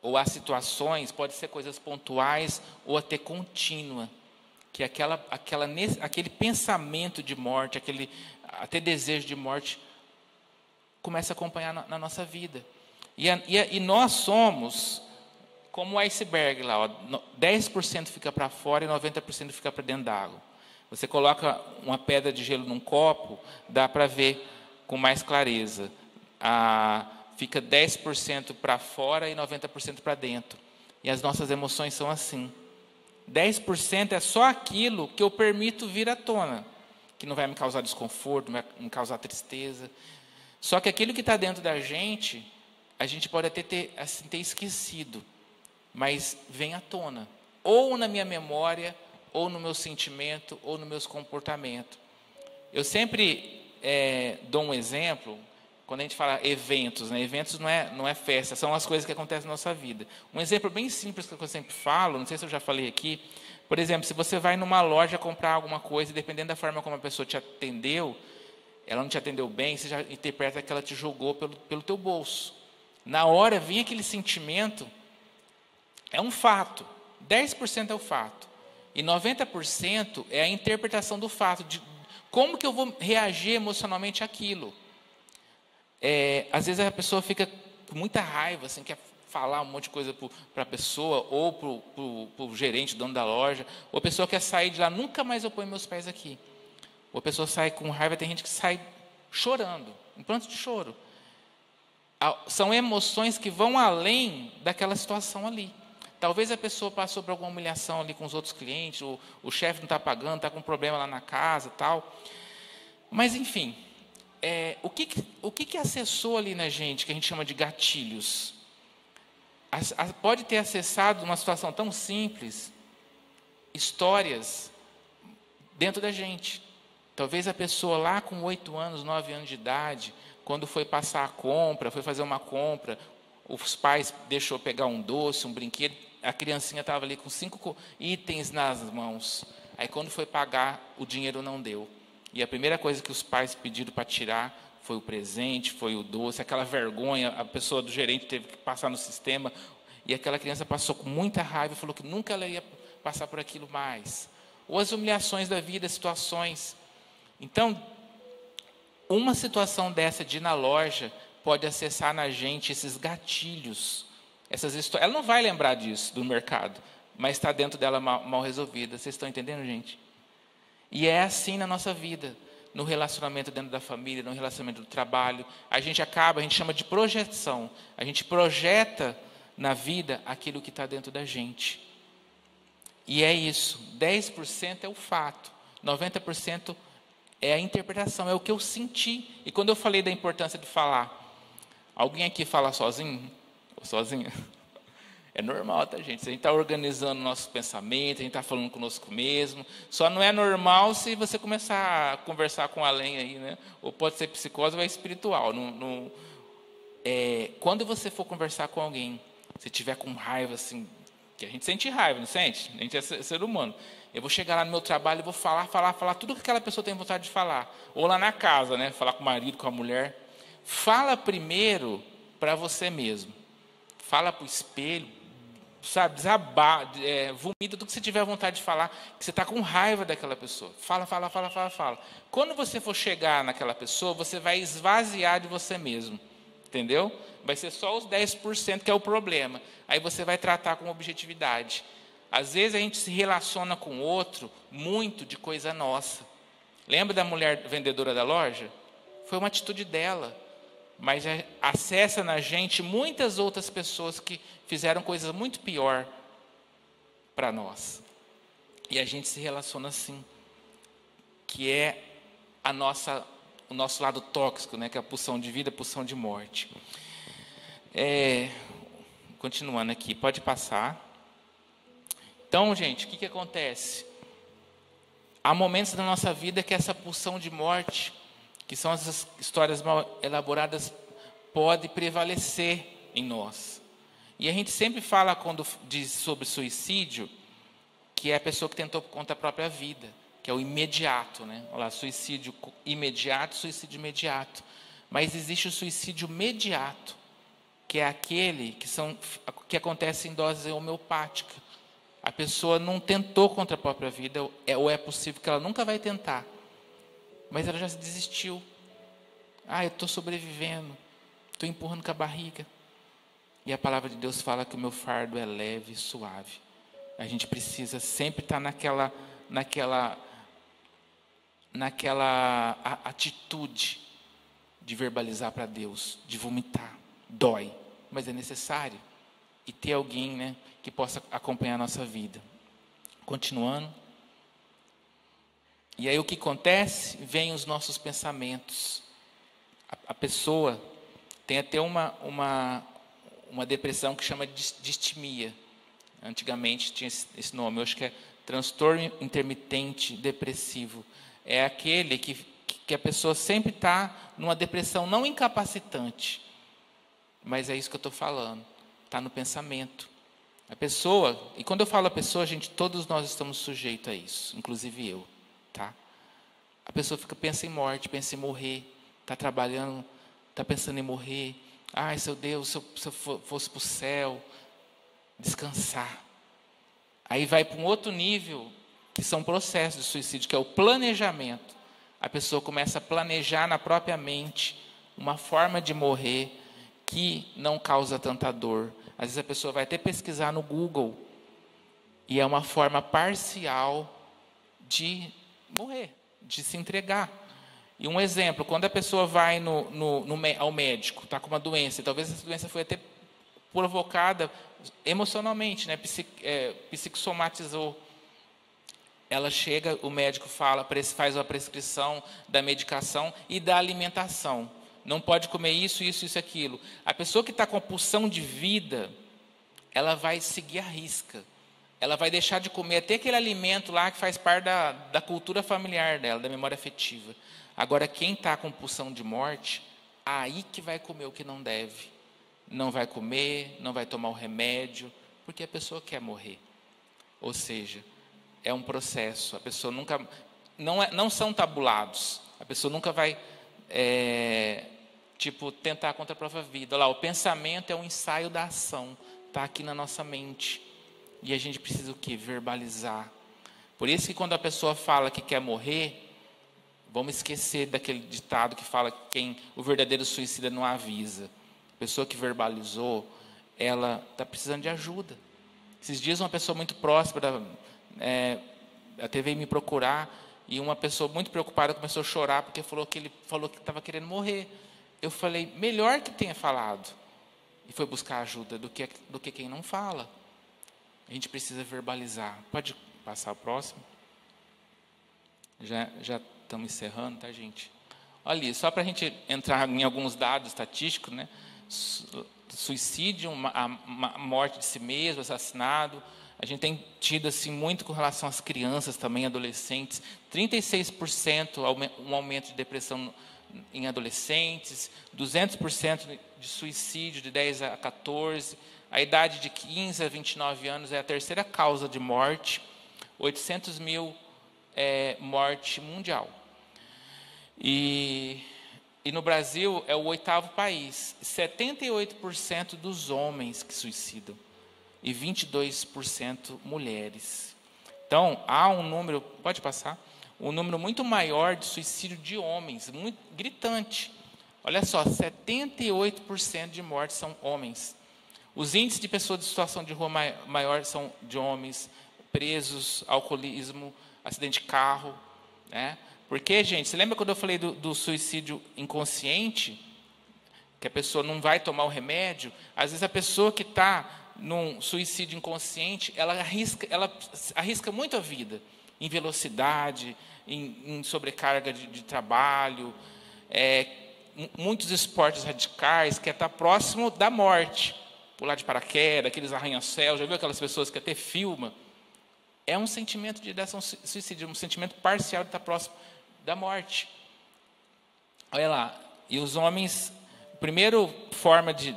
ou há situações, pode ser coisas pontuais ou até contínua, que aquele pensamento de morte, até desejo de morte, começa a acompanhar na nossa vida. E nós somos como o iceberg lá, ó, 10% fica para fora e 90% fica para dentro da água. Você coloca uma pedra de gelo num copo, dá para ver com mais clareza. Fica 10% para fora e 90% para dentro. E as nossas emoções são assim. 10% é só aquilo que eu permito vir à tona, que não vai me causar desconforto, não vai me causar tristeza. Só que aquilo que está dentro da gente, a gente pode até ter esquecido, mas vem à tona, ou na minha memória, ou no meu sentimento, ou no meu comportamento. Eu sempre dou um exemplo, quando a gente fala eventos, né? Eventos não é festa, são as coisas que acontecem na nossa vida. Um exemplo bem simples que eu sempre falo, não sei se eu já falei aqui, por exemplo, se você vai numa loja comprar alguma coisa, dependendo da forma como a pessoa te atendeu, ela não te atendeu bem, você já interpreta que ela te jogou pelo teu bolso. Na hora, vem aquele sentimento, é um fato, 10% é o fato, e 90% é a interpretação do fato, de como que eu vou reagir emocionalmente àquilo. Às vezes a pessoa fica com muita raiva, assim, quer falar um monte de coisa para a pessoa, ou para o gerente, dono da loja, ou a pessoa quer sair de lá, nunca mais eu ponho meus pés aqui. Ou a pessoa sai com raiva, tem gente que sai chorando, em pranto de choro. São emoções que vão além daquela situação ali. Talvez a pessoa passou por alguma humilhação ali com os outros clientes, o chefe não está pagando, está com um problema lá na casa, tal. Mas, enfim, o que acessou ali na gente, que a gente chama de gatilhos? Pode ter acessado uma situação tão simples, histórias dentro da gente. Talvez a pessoa lá com 8 anos, 9 anos de idade, quando foi passar a compra, foi fazer uma compra, os pais deixou pegar um doce, um brinquedo, a criancinha estava ali com 5 itens nas mãos. Aí quando foi pagar, o dinheiro não deu. E a primeira coisa que os pais pediram para tirar foi o presente, foi o doce, aquela vergonha, a pessoa do gerente teve que passar no sistema, e aquela criança passou com muita raiva e falou que nunca ela ia passar por aquilo mais. Ou as humilhações da vida, situações. Então, uma situação dessa de ir na loja pode acessar na gente esses gatilhos, essas histórias. Ela não vai lembrar disso do mercado, mas está dentro dela mal resolvida. Vocês estão entendendo, gente? E é assim na nossa vida, no relacionamento dentro da família, no relacionamento do trabalho. A gente chama de projeção. A gente projeta na vida aquilo que está dentro da gente. E é isso, 10% é o fato, 90% é a interpretação, é o que eu senti. E quando eu falei da importância de falar, alguém aqui fala sozinho? Ou sozinha? É normal, tá, gente? A gente está organizando nossos pensamentos, a gente está falando conosco mesmo. Só não é normal se você começar a conversar com além aí, né? Ou pode ser psicose ou é espiritual. Quando você for conversar com alguém, se tiver com raiva, assim, que a gente sente raiva, não sente? A gente é ser humano. Eu vou chegar lá no meu trabalho e vou falar tudo que aquela pessoa tem vontade de falar. Ou lá na casa, né? Falar com o marido, com a mulher. Fala primeiro para você mesmo. Fala para o espelho, sabe? Vomita tudo que você tiver vontade de falar, que você está com raiva daquela pessoa. Fala. Quando você for chegar naquela pessoa, você vai esvaziar de você mesmo. Entendeu? Vai ser só os 10% que é o problema. Aí você vai tratar com objetividade. Às vezes a gente se relaciona com o outro muito de coisa nossa. Lembra da mulher vendedora da loja? Foi uma atitude dela. Mas acessa na gente muitas outras pessoas que fizeram coisas muito pior para nós. E a gente se relaciona assim. Que é o nosso lado tóxico, né? Que é a pulsão de vida, a pulsão de morte. Continuando aqui, pode passar. Então, gente, o que acontece? Há momentos na nossa vida que essa pulsão de morte, que são essas histórias mal elaboradas, pode prevalecer em nós. E a gente sempre fala, quando diz sobre suicídio, que é a pessoa que tentou por conta da própria vida, que é o imediato, né? Olha lá, suicídio imediato, suicídio imediato. Mas existe o suicídio imediato, que é aquele que acontece em dose homeopática. A pessoa não tentou contra a própria vida, ou é possível que ela nunca vai tentar, mas ela já desistiu. Eu estou sobrevivendo, estou empurrando com a barriga. E a palavra de Deus fala que o meu fardo é leve e suave. A gente precisa sempre estar naquela atitude de verbalizar para Deus, de vomitar. Dói, mas é necessário. E ter alguém, né, que possa acompanhar a nossa vida. Continuando. E aí o que acontece? Vem os nossos pensamentos. A pessoa tem até uma depressão que chama de distimia. Antigamente tinha esse nome, eu acho que é transtorno intermitente depressivo. É aquele que a pessoa sempre está numa depressão não incapacitante. Mas é isso que eu estou falando. Está no pensamento. A pessoa, e quando eu falo a pessoa, gente, todos nós estamos sujeitos a isso, inclusive eu, tá? A pessoa pensa em morte, pensa em morrer, está trabalhando, está pensando em morrer. Seu Deus, se eu fosse para o céu, descansar. Aí vai para um outro nível, que são processos de suicídio, que é o planejamento. A pessoa começa a planejar na própria mente uma forma de morrer que não causa tanta dor. Às vezes a pessoa vai até pesquisar no Google e é uma forma parcial de morrer, de se entregar. E um exemplo, quando a pessoa vai ao médico, está com uma doença, e talvez essa doença foi até provocada emocionalmente, né? Psicossomatizou. Ela chega, o médico faz a prescrição da medicação e da alimentação. Não pode comer isso, aquilo. A pessoa que está com a pulsão de vida, ela vai seguir a risca. Ela vai deixar de comer até aquele alimento lá que faz parte da cultura familiar dela, da memória afetiva. Agora, quem está com pulsão de morte, aí que vai comer o que não deve. Não vai comer, não vai tomar o remédio, porque a pessoa quer morrer. Ou seja, é um processo. A pessoa nunca... Não são tabulados. A pessoa nunca vai... tentar contra a própria vida. Olha lá, o pensamento é um ensaio da ação. Está aqui na nossa mente. E a gente precisa o quê? Verbalizar. Por isso que quando a pessoa fala que quer morrer, vamos esquecer daquele ditado que fala que o verdadeiro suicida não avisa. A pessoa que verbalizou, ela está precisando de ajuda. Esses dias uma pessoa muito próxima até veio me procurar, e uma pessoa muito preocupada começou a chorar porque ele falou que estava querendo morrer. Eu falei, melhor que tenha falado. E foi buscar ajuda do que quem não fala. A gente precisa verbalizar. Pode passar o próximo? Já estamos encerrando, tá, gente? Olha, só para a gente entrar em alguns dados estatísticos, né? suicídio, a morte de si mesmo, assassinado. A gente tem tido assim, muito com relação às crianças também, adolescentes. 36% um aumento de depressão em adolescentes, 200% de suicídio de 10 a 14. A idade de 15 a 29 anos é a terceira causa de morte. 800 mil morte mundial. E no Brasil é o 8º país. 78% dos homens que suicidam e 22% mulheres. Então, há um número, pode passar, um número muito maior de suicídio de homens, muito gritante. Olha só, 78% de mortes são homens. Os índices de pessoas de situação de rua maior são de homens, presos, alcoolismo, acidente de carro, né? Porque, gente, você lembra quando eu falei do suicídio inconsciente? Que a pessoa não vai tomar o remédio? Às vezes a pessoa que está num suicídio inconsciente, ela arrisca muito a vida, em velocidade, em sobrecarga de trabalho, muitos esportes radicais, que é estar próximo da morte, pular de paraquedas, aqueles arranha-céus, já viu aquelas pessoas que até filmam? É um sentimento de ideação suicídio, um sentimento parcial de estar próximo da morte. Olha lá, e os homens, primeiro forma de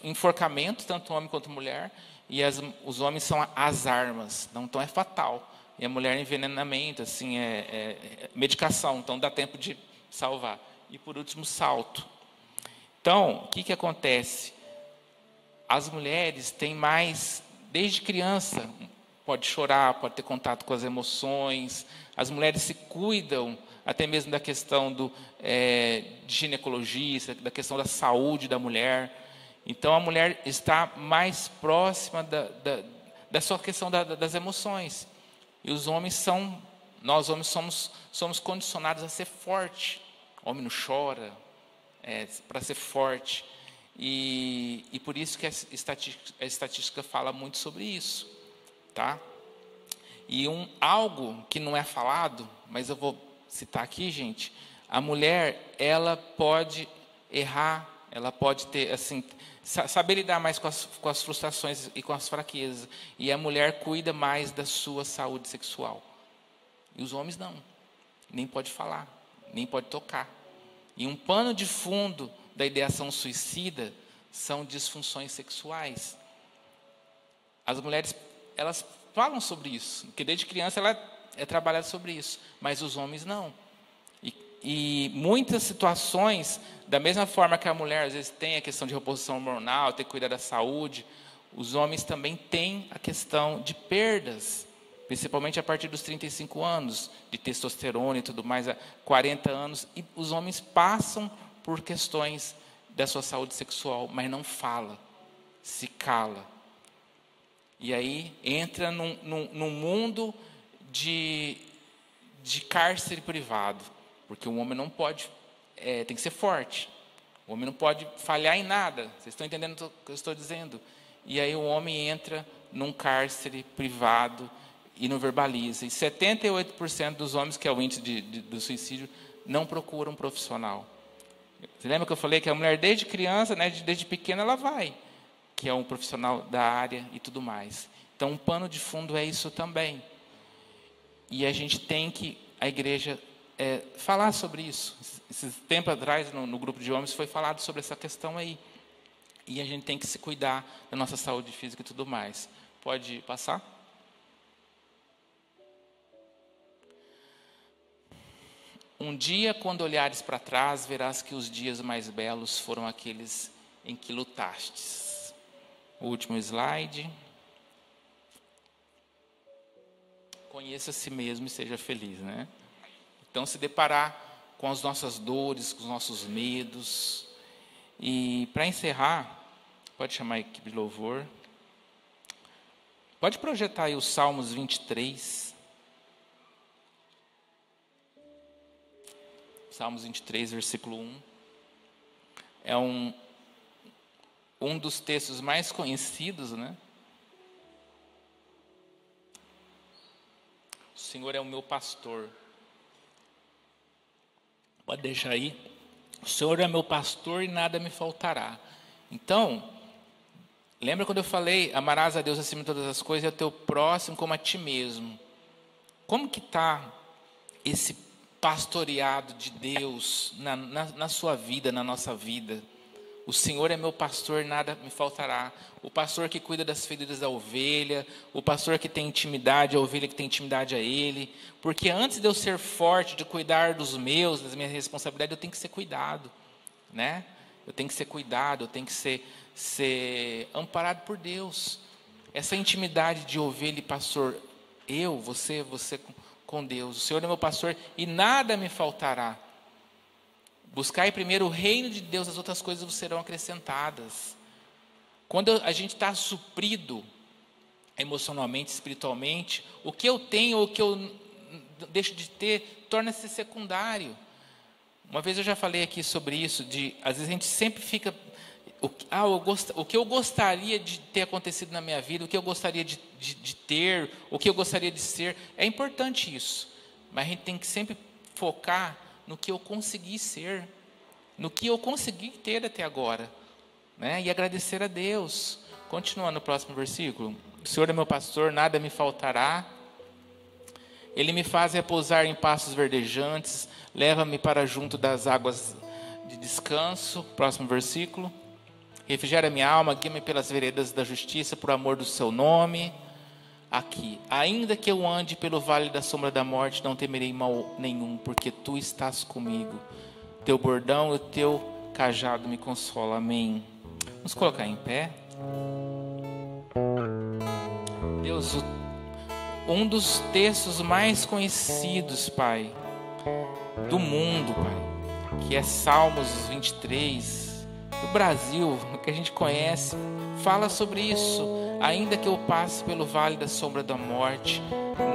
enforcamento, tanto homem quanto mulher, e os homens são as armas, então é fatal. E a mulher envenenamento, assim, medicação, então dá tempo de salvar. E por último, salto. Então, o que acontece? As mulheres têm mais, desde criança, pode chorar, pode ter contato com as emoções. As mulheres se cuidam até mesmo da questão de ginecologia, da questão da saúde da mulher. Então, a mulher está mais próxima da sua questão das emoções. E os homens nós homens somos condicionados a ser forte. O homem não chora, para ser forte. E por isso que a estatística fala muito sobre isso. Tá? E algo que não é falado, mas eu vou citar aqui, gente, a mulher, ela pode errar, ela pode ter, assim, saber lidar mais com as frustrações e com as fraquezas. E a mulher cuida mais da sua saúde sexual. E os homens não. Nem pode falar, nem pode tocar. E um pano de fundo da ideação suicida são disfunções sexuais. As mulheres, elas falam sobre isso, porque desde criança ela é trabalhada sobre isso, mas os homens não. E muitas situações, da mesma forma que a mulher às vezes tem a questão de reposição hormonal, ter que cuidar da saúde, os homens também têm a questão de perdas, principalmente a partir dos 35 anos, de testosterona e tudo mais, a 40 anos, e os homens passam por questões da sua saúde sexual, mas não fala, se cala. E aí entra num mundo de cárcere privado, porque o homem não pode, tem que ser forte. O homem não pode falhar em nada. Vocês estão entendendo o que eu estou dizendo? E aí o homem entra num cárcere privado e não verbaliza. E 78% dos homens, que é o índice do suicídio, não procuram um profissional. Você lembra que eu falei que a mulher desde criança, desde pequena, ela vai, que é um profissional da área e tudo mais. Então, um pano de fundo é isso também. E a gente tem que, a igreja, falar sobre isso. Esse tempo atrás, no grupo de homens, foi falado sobre essa questão aí. E a gente tem que se cuidar da nossa saúde física e tudo mais. Pode passar? Um dia, quando olhares para trás, verás que os dias mais belos foram aqueles em que lutastes. O último slide. Conheça a si mesmo e seja feliz, né? Então, se deparar com as nossas dores, com os nossos medos. E, para encerrar, pode chamar a equipe de louvor. Pode projetar aí os Salmos 23. Salmos 23, versículo 1. É um dos textos mais conhecidos, né? O Senhor é o meu pastor. Pode deixar aí. O Senhor é meu pastor e nada me faltará. Então, lembra quando eu falei, amarás a Deus acima de todas as coisas e ao teu próximo como a ti mesmo? Como que está esse pastoreado de Deus na sua vida, na nossa vida? O Senhor é meu pastor, nada me faltará. O pastor que cuida das feridas da ovelha, o pastor que tem intimidade, a ovelha que tem intimidade a ele. Porque antes de eu ser forte, de cuidar dos meus, das minhas responsabilidades, eu tenho que ser cuidado, né? Eu tenho que ser cuidado, eu tenho que ser amparado por Deus. Essa intimidade de ovelha e pastor, você com Deus. O Senhor é meu pastor e nada me faltará. Buscai primeiro o reino de Deus, as outras coisas vos serão acrescentadas. Quando a gente está suprido emocionalmente, espiritualmente, o que eu tenho ou o que eu deixo de ter torna-se secundário. Uma vez eu já falei aqui sobre isso, às vezes a gente sempre fica, o que eu gostaria de ter acontecido na minha vida, o que eu gostaria de ter, o que eu gostaria de ser, é importante isso, mas a gente tem que sempre focar no que eu consegui ser, no que eu consegui ter até agora, né? E agradecer a Deus. Continuando no próximo versículo, o Senhor é meu pastor, nada me faltará. Ele me faz repousar em pastos verdejantes, leva-me para junto das águas de descanso. Próximo versículo. Refrigera minha alma, guia-me pelas veredas da justiça, por amor do seu nome. Aqui, ainda que eu ande pelo vale da sombra da morte, não temerei mal nenhum, porque tu estás comigo. Teu bordão e o teu cajado me consolam. Amém. Vamos colocar em pé. Deus, um dos textos mais conhecidos, Pai, do mundo, Pai, que é Salmos 23, do Brasil, que a gente conhece, fala sobre isso. Ainda que eu passe pelo vale da sombra da morte,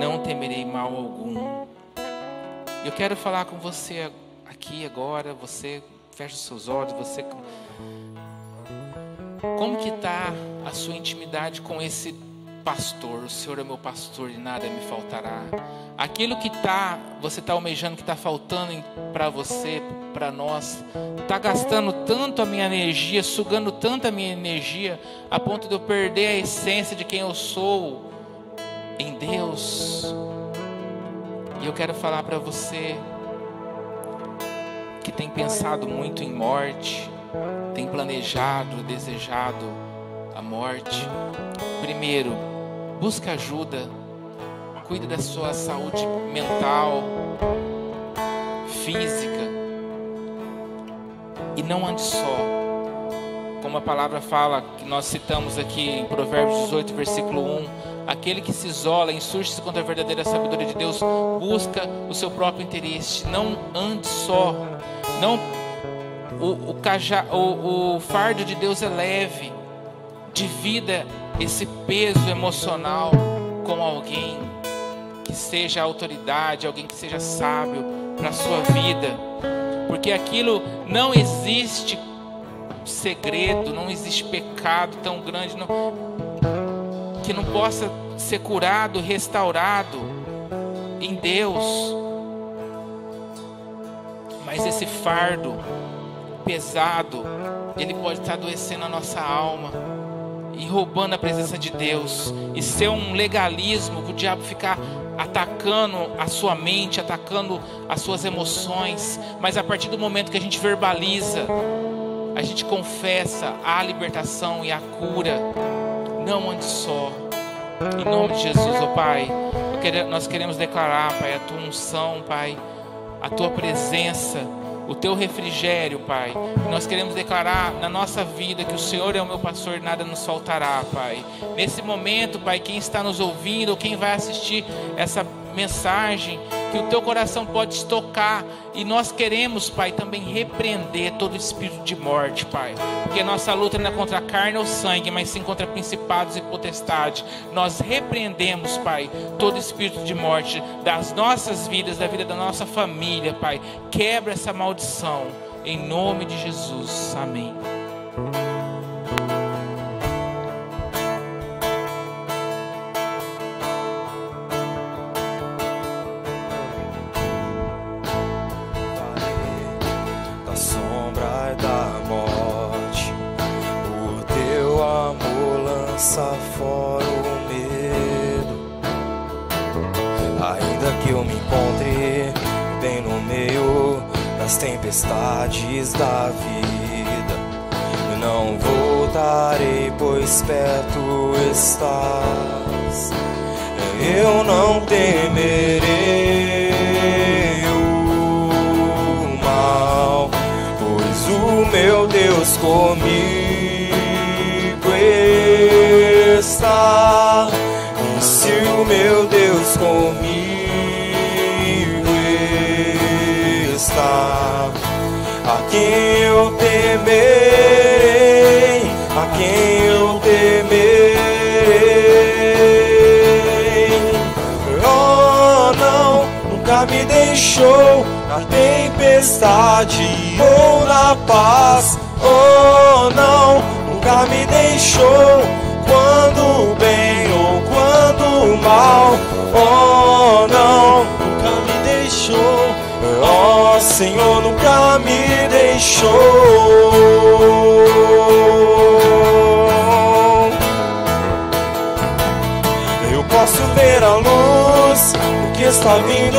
não temerei mal algum. Eu quero falar com você aqui agora. Você fecha os seus olhos. Como que está a sua intimidade com esse pastor? O Senhor é meu pastor e nada me faltará. Aquilo que você está almejando, que está faltando para você, para nós, está gastando tanto a minha energia, sugando tanto a minha energia, a ponto de eu perder a essência de quem eu sou em Deus. E eu quero falar para você que tem pensado muito em morte, tem planejado, desejado a morte. Primeiro, busca ajuda, cuide da sua saúde mental, física, e não ande só. Como a palavra fala, que nós citamos aqui em Provérbios 18, versículo 1, aquele que se isola, insurge-se contra a verdadeira sabedoria de Deus, busca o seu próprio interesse. Não ande só. Não, o fardo de Deus é leve. Divida esse peso emocional com alguém que seja autoridade, alguém que seja sábio para a sua vida. Porque aquilo, não existe segredo, não existe pecado tão grande que não possa ser curado, restaurado em Deus. Mas esse fardo pesado, ele pode estar adoecendo a nossa alma e roubando a presença de Deus, e ser um legalismo, o diabo ficar atacando a sua mente, atacando as suas emoções. Mas a partir do momento que a gente verbaliza, a gente confessa a libertação e a cura. Não ande só. Em nome de Jesus, ó Pai, nós queremos declarar, Pai, a tua unção, Pai, a tua presença, o teu refrigério, Pai. E nós queremos declarar na nossa vida que o Senhor é o meu pastor e nada nos faltará, Pai. Nesse momento, Pai, quem está nos ouvindo ou quem vai assistir essa mensagem, que o teu coração pode se tocar, e nós queremos, Pai, também repreender todo espírito de morte, Pai, porque nossa luta não é contra a carne ou sangue, mas sim contra principados e potestades. Nós repreendemos, Pai, todo espírito de morte das nossas vidas, da vida da nossa família, Pai. Quebra essa maldição, em nome de Jesus, amém. lança fora o medo. Ainda que eu me encontre bem no meio das tempestades da vida, eu não voltarei, pois perto estás. Eu não temerei o mal, pois o meu Deus comigo está. E se o meu Deus comigo está, a quem eu temerei, a quem eu temerei. Oh não, nunca me deixou na tempestade ou na paz. Oh não, nunca me deixou quando bem ou quando mal. Oh não, nunca me deixou. Oh Senhor, nunca me deixou. Eu posso ver a luz que está vindo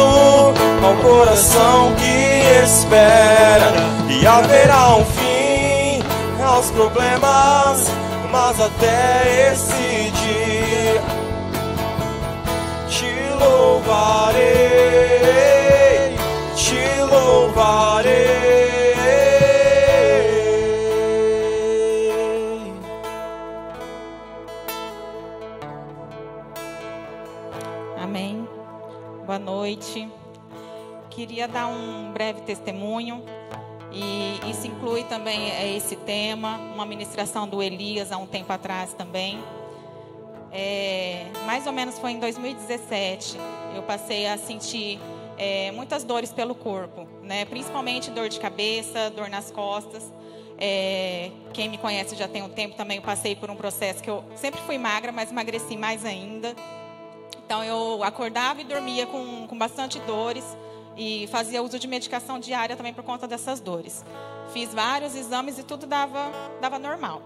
ao coração que espera, e haverá um fim aos problemas, mas até esse dia te louvarei, te louvarei. Amém. Boa noite. Queria dar um breve testemunho, e isso inclui também esse tema, uma ministração do Elias há um tempo atrás também. Mais ou menos foi em 2017, eu passei a sentir muitas dores pelo corpo, né? Principalmente dor de cabeça, dor nas costas. Quem me conhece já tem um tempo também, eu passei por um processo que eu sempre fui magra, mas emagreci mais ainda. Então eu acordava e dormia com bastante dores, e fazia uso de medicação diária também por conta dessas dores. Fiz vários exames e tudo dava normal.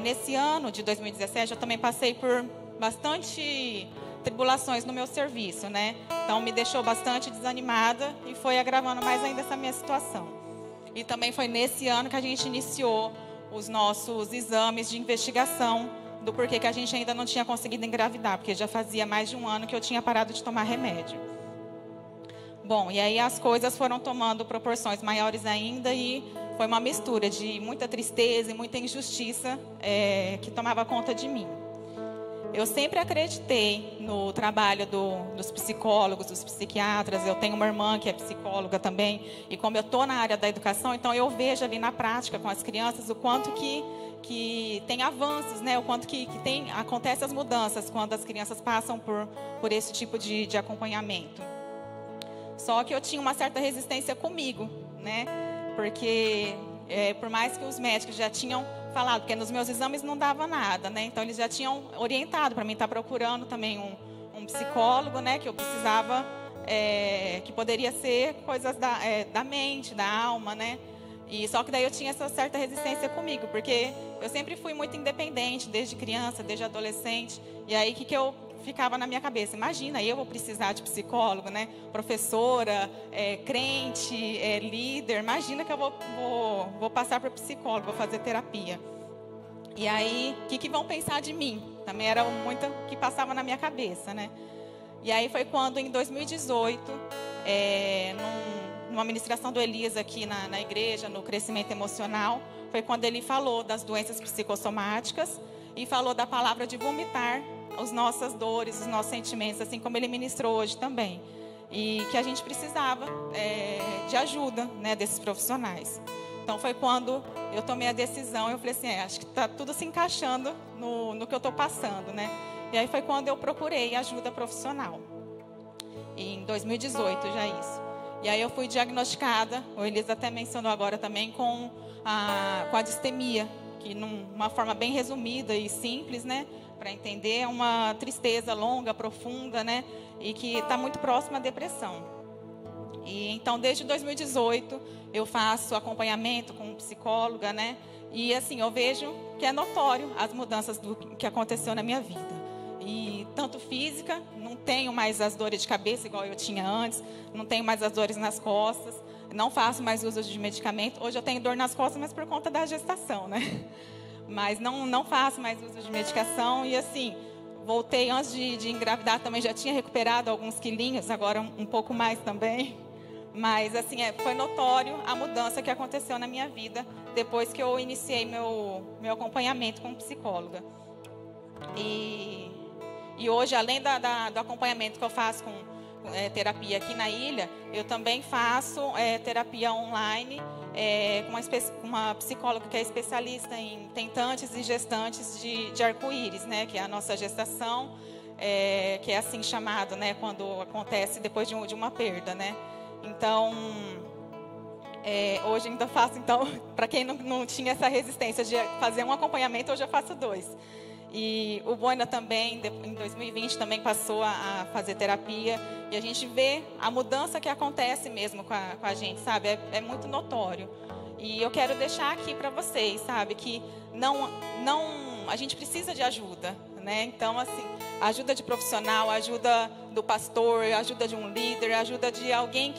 Nesse ano de 2017 eu também passei por bastante tribulações no meu serviço, né? Então me deixou bastante desanimada e foi agravando mais ainda essa minha situação. E também foi nesse ano que a gente iniciou os nossos exames de investigação do porquê que a gente ainda não tinha conseguido engravidar, porque já fazia mais de um ano que eu tinha parado de tomar remédio. Bom, e aí as coisas foram tomando proporções maiores ainda, e foi uma mistura de muita tristeza e muita injustiça que tomava conta de mim. Eu sempre acreditei no trabalho dos psicólogos, dos psiquiatras. Eu tenho uma irmã que é psicóloga também, e como eu estou na área da educação, então eu vejo ali na prática com as crianças o quanto que tem avanços, né? O quanto que acontecem as mudanças quando as crianças passam por esse tipo de acompanhamento. Só que eu tinha uma certa resistência comigo, né? Porque por mais que os médicos já tinham falado, porque nos meus exames não dava nada, né? Então eles já tinham orientado para mim estar procurando também um psicólogo, né? Que eu precisava, que poderia ser coisas da mente, da alma, né? E só que daí eu tinha essa certa resistência comigo, porque eu sempre fui muito independente, desde criança, desde adolescente. E aí que eu ficava na minha cabeça? Imagina, eu vou precisar de psicólogo, né? Professora, crente, líder. Imagina que eu vou passar por psicólogo, vou fazer terapia. E aí, o que vão pensar de mim? Também era muito que passava na minha cabeça, né? E aí foi quando, em 2018, numa ministração do Elias aqui na igreja, no crescimento emocional, foi quando ele falou das doenças psicossomáticas e falou da palavra de vomitar as nossas dores, os nossos sentimentos, assim como ele ministrou hoje também. E que a gente precisava de ajuda, né, desses profissionais. Então foi quando eu tomei a decisão, eu falei assim, acho que está tudo se encaixando no que eu estou passando, né? E aí foi quando eu procurei ajuda profissional. E em 2018 já isso. E aí eu fui diagnosticada, o Elias até mencionou agora também, com a distemia, que numa forma bem resumida e simples, né? Para entender, é uma tristeza longa, profunda, né? E que está muito próxima à depressão. E então, desde 2018, eu faço acompanhamento com psicóloga, né? E assim, eu vejo que é notório as mudanças do que aconteceu na minha vida. E tanto física, não tenho mais as dores de cabeça igual eu tinha antes, não tenho mais as dores nas costas, não faço mais uso de medicamento. Hoje eu tenho dor nas costas, mas por conta da gestação, né? Mas não faço mais uso de medicação. E assim, voltei antes de engravidar, também já tinha recuperado alguns quilinhos, agora um pouco mais também. Mas assim, foi notório a mudança que aconteceu na minha vida depois que eu iniciei meu acompanhamento com psicóloga. E hoje, além do acompanhamento que eu faço com terapia aqui na ilha, eu também faço terapia online com uma psicóloga que é especialista em tentantes e gestantes de arco-íris, né, que é a nossa gestação, que é assim chamado, né, quando acontece depois de uma perda, né. Então, hoje ainda faço, então, para quem não tinha essa resistência de fazer um acompanhamento, hoje eu faço 2. E o Boina também, em 2020, também passou a fazer terapia. E a gente vê a mudança que acontece mesmo com a gente, sabe? É muito notório. E eu quero deixar aqui para vocês, sabe? Que a gente precisa de ajuda, né? Então, assim, ajuda de profissional, ajuda do pastor, ajuda de um líder, ajuda de alguém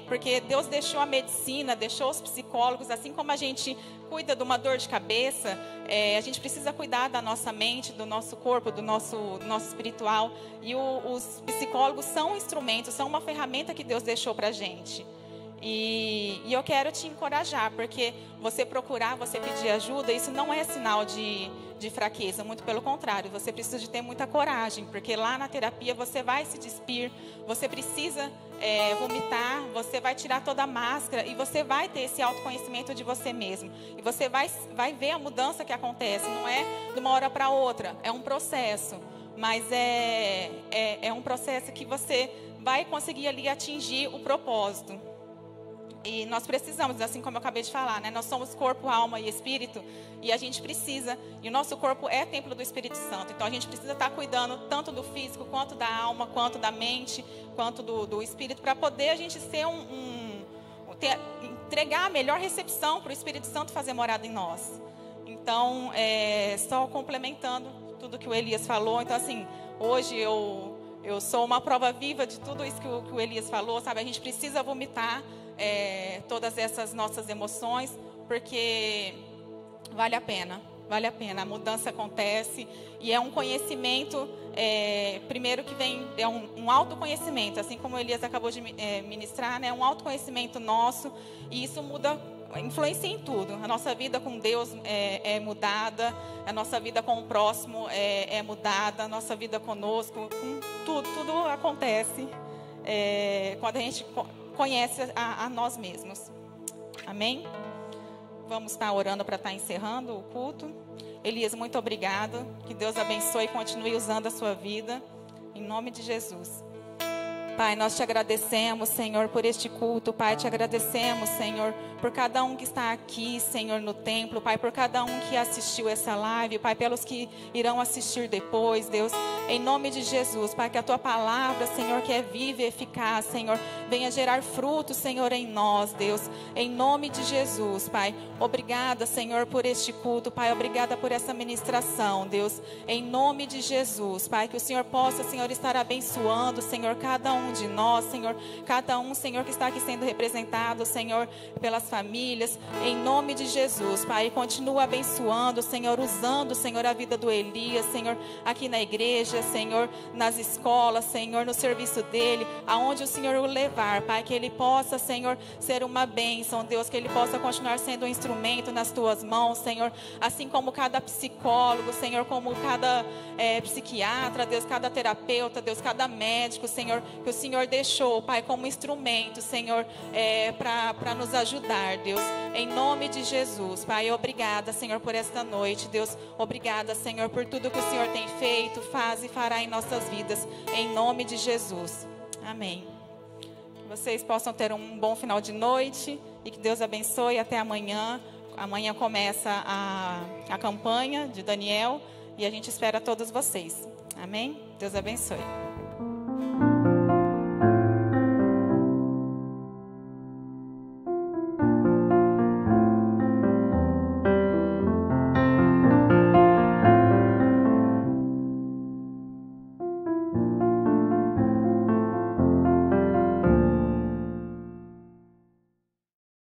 porque Deus deixou a medicina, deixou os psicólogos, assim como a gente cuida de uma dor de cabeça, a gente precisa cuidar da nossa mente, do nosso corpo, do nosso espiritual. E os psicólogos são instrumentos, são uma ferramenta que Deus deixou para a gente. E eu quero te encorajar, porque você procurar, você pedir ajuda, isso não é sinal de fraqueza, muito pelo contrário, você precisa de ter muita coragem, porque lá na terapia você vai se despir, você precisa vomitar, você vai tirar toda a máscara e você vai ter esse autoconhecimento de você mesmo. E você vai ver a mudança que acontece, não é de uma hora para outra, é um processo, mas é um processo que você vai conseguir ali atingir o propósito. E nós precisamos, assim como eu acabei de falar, né? Nós somos corpo, alma e espírito, e a gente precisa, e o nosso corpo é templo do Espírito Santo, então a gente precisa estar cuidando tanto do físico, quanto da alma, quanto da mente, quanto do espírito, para poder a gente ser entregar a melhor recepção para o Espírito Santo fazer morada em nós. Então, só complementando tudo que o Elias falou, então assim, hoje eu sou uma prova viva de tudo isso que o Elias falou, sabe? A gente precisa vomitar todas essas nossas emoções, porque vale a pena, a mudança acontece, e é um conhecimento, primeiro que vem, é um autoconhecimento, assim como o Elias acabou de ministrar, né? Um autoconhecimento nosso, e isso influencia em tudo. A nossa vida com Deus é mudada, a nossa vida com o próximo é mudada, a nossa vida conosco, com tudo acontece quando a gente conhece a nós mesmos. Amém? Vamos estar orando para estar encerrando o culto. Elias, muito obrigado. Que Deus abençoe e continue usando a sua vida. Em nome de Jesus. Pai, nós te agradecemos, Senhor, por este culto. Pai, te agradecemos, Senhor, por cada um que está aqui, Senhor, no templo. Pai, por cada um que assistiu essa live. Pai, pelos que irão assistir depois, Deus. Em nome de Jesus, Pai, que a Tua palavra, Senhor, que é viva e eficaz, Senhor, venha gerar frutos, Senhor, em nós, Deus. Em nome de Jesus, Pai. Obrigada, Senhor, por este culto, Pai. Obrigada por essa ministração, Deus. Em nome de Jesus, Pai, que o Senhor possa, Senhor, estar abençoando, Senhor, cada um de nós, Senhor, cada um, Senhor, que está aqui sendo representado, Senhor, pelas famílias, em nome de Jesus, Pai, continua abençoando, Senhor, usando, Senhor, a vida do Elias, Senhor, aqui na igreja, Senhor, nas escolas, Senhor, no serviço dele, aonde o Senhor o levar, Pai, que ele possa, Senhor, ser uma bênção, Deus, que ele possa continuar sendo um instrumento nas tuas mãos, Senhor, assim como cada psicólogo, Senhor, como cada psiquiatra, Deus, cada terapeuta, Deus, cada médico, Senhor, que o Senhor deixou, Pai, como instrumento, Senhor, para nos ajudar, Deus, em nome de Jesus, Pai, obrigada, Senhor, por esta noite, Deus, obrigada, Senhor, por tudo que o Senhor tem feito, faz e fará em nossas vidas, em nome de Jesus, amém. Que vocês possam ter um bom final de noite e que Deus abençoe. Até amanhã. Amanhã começa a campanha de Daniel e a gente espera todos vocês, amém? Deus abençoe.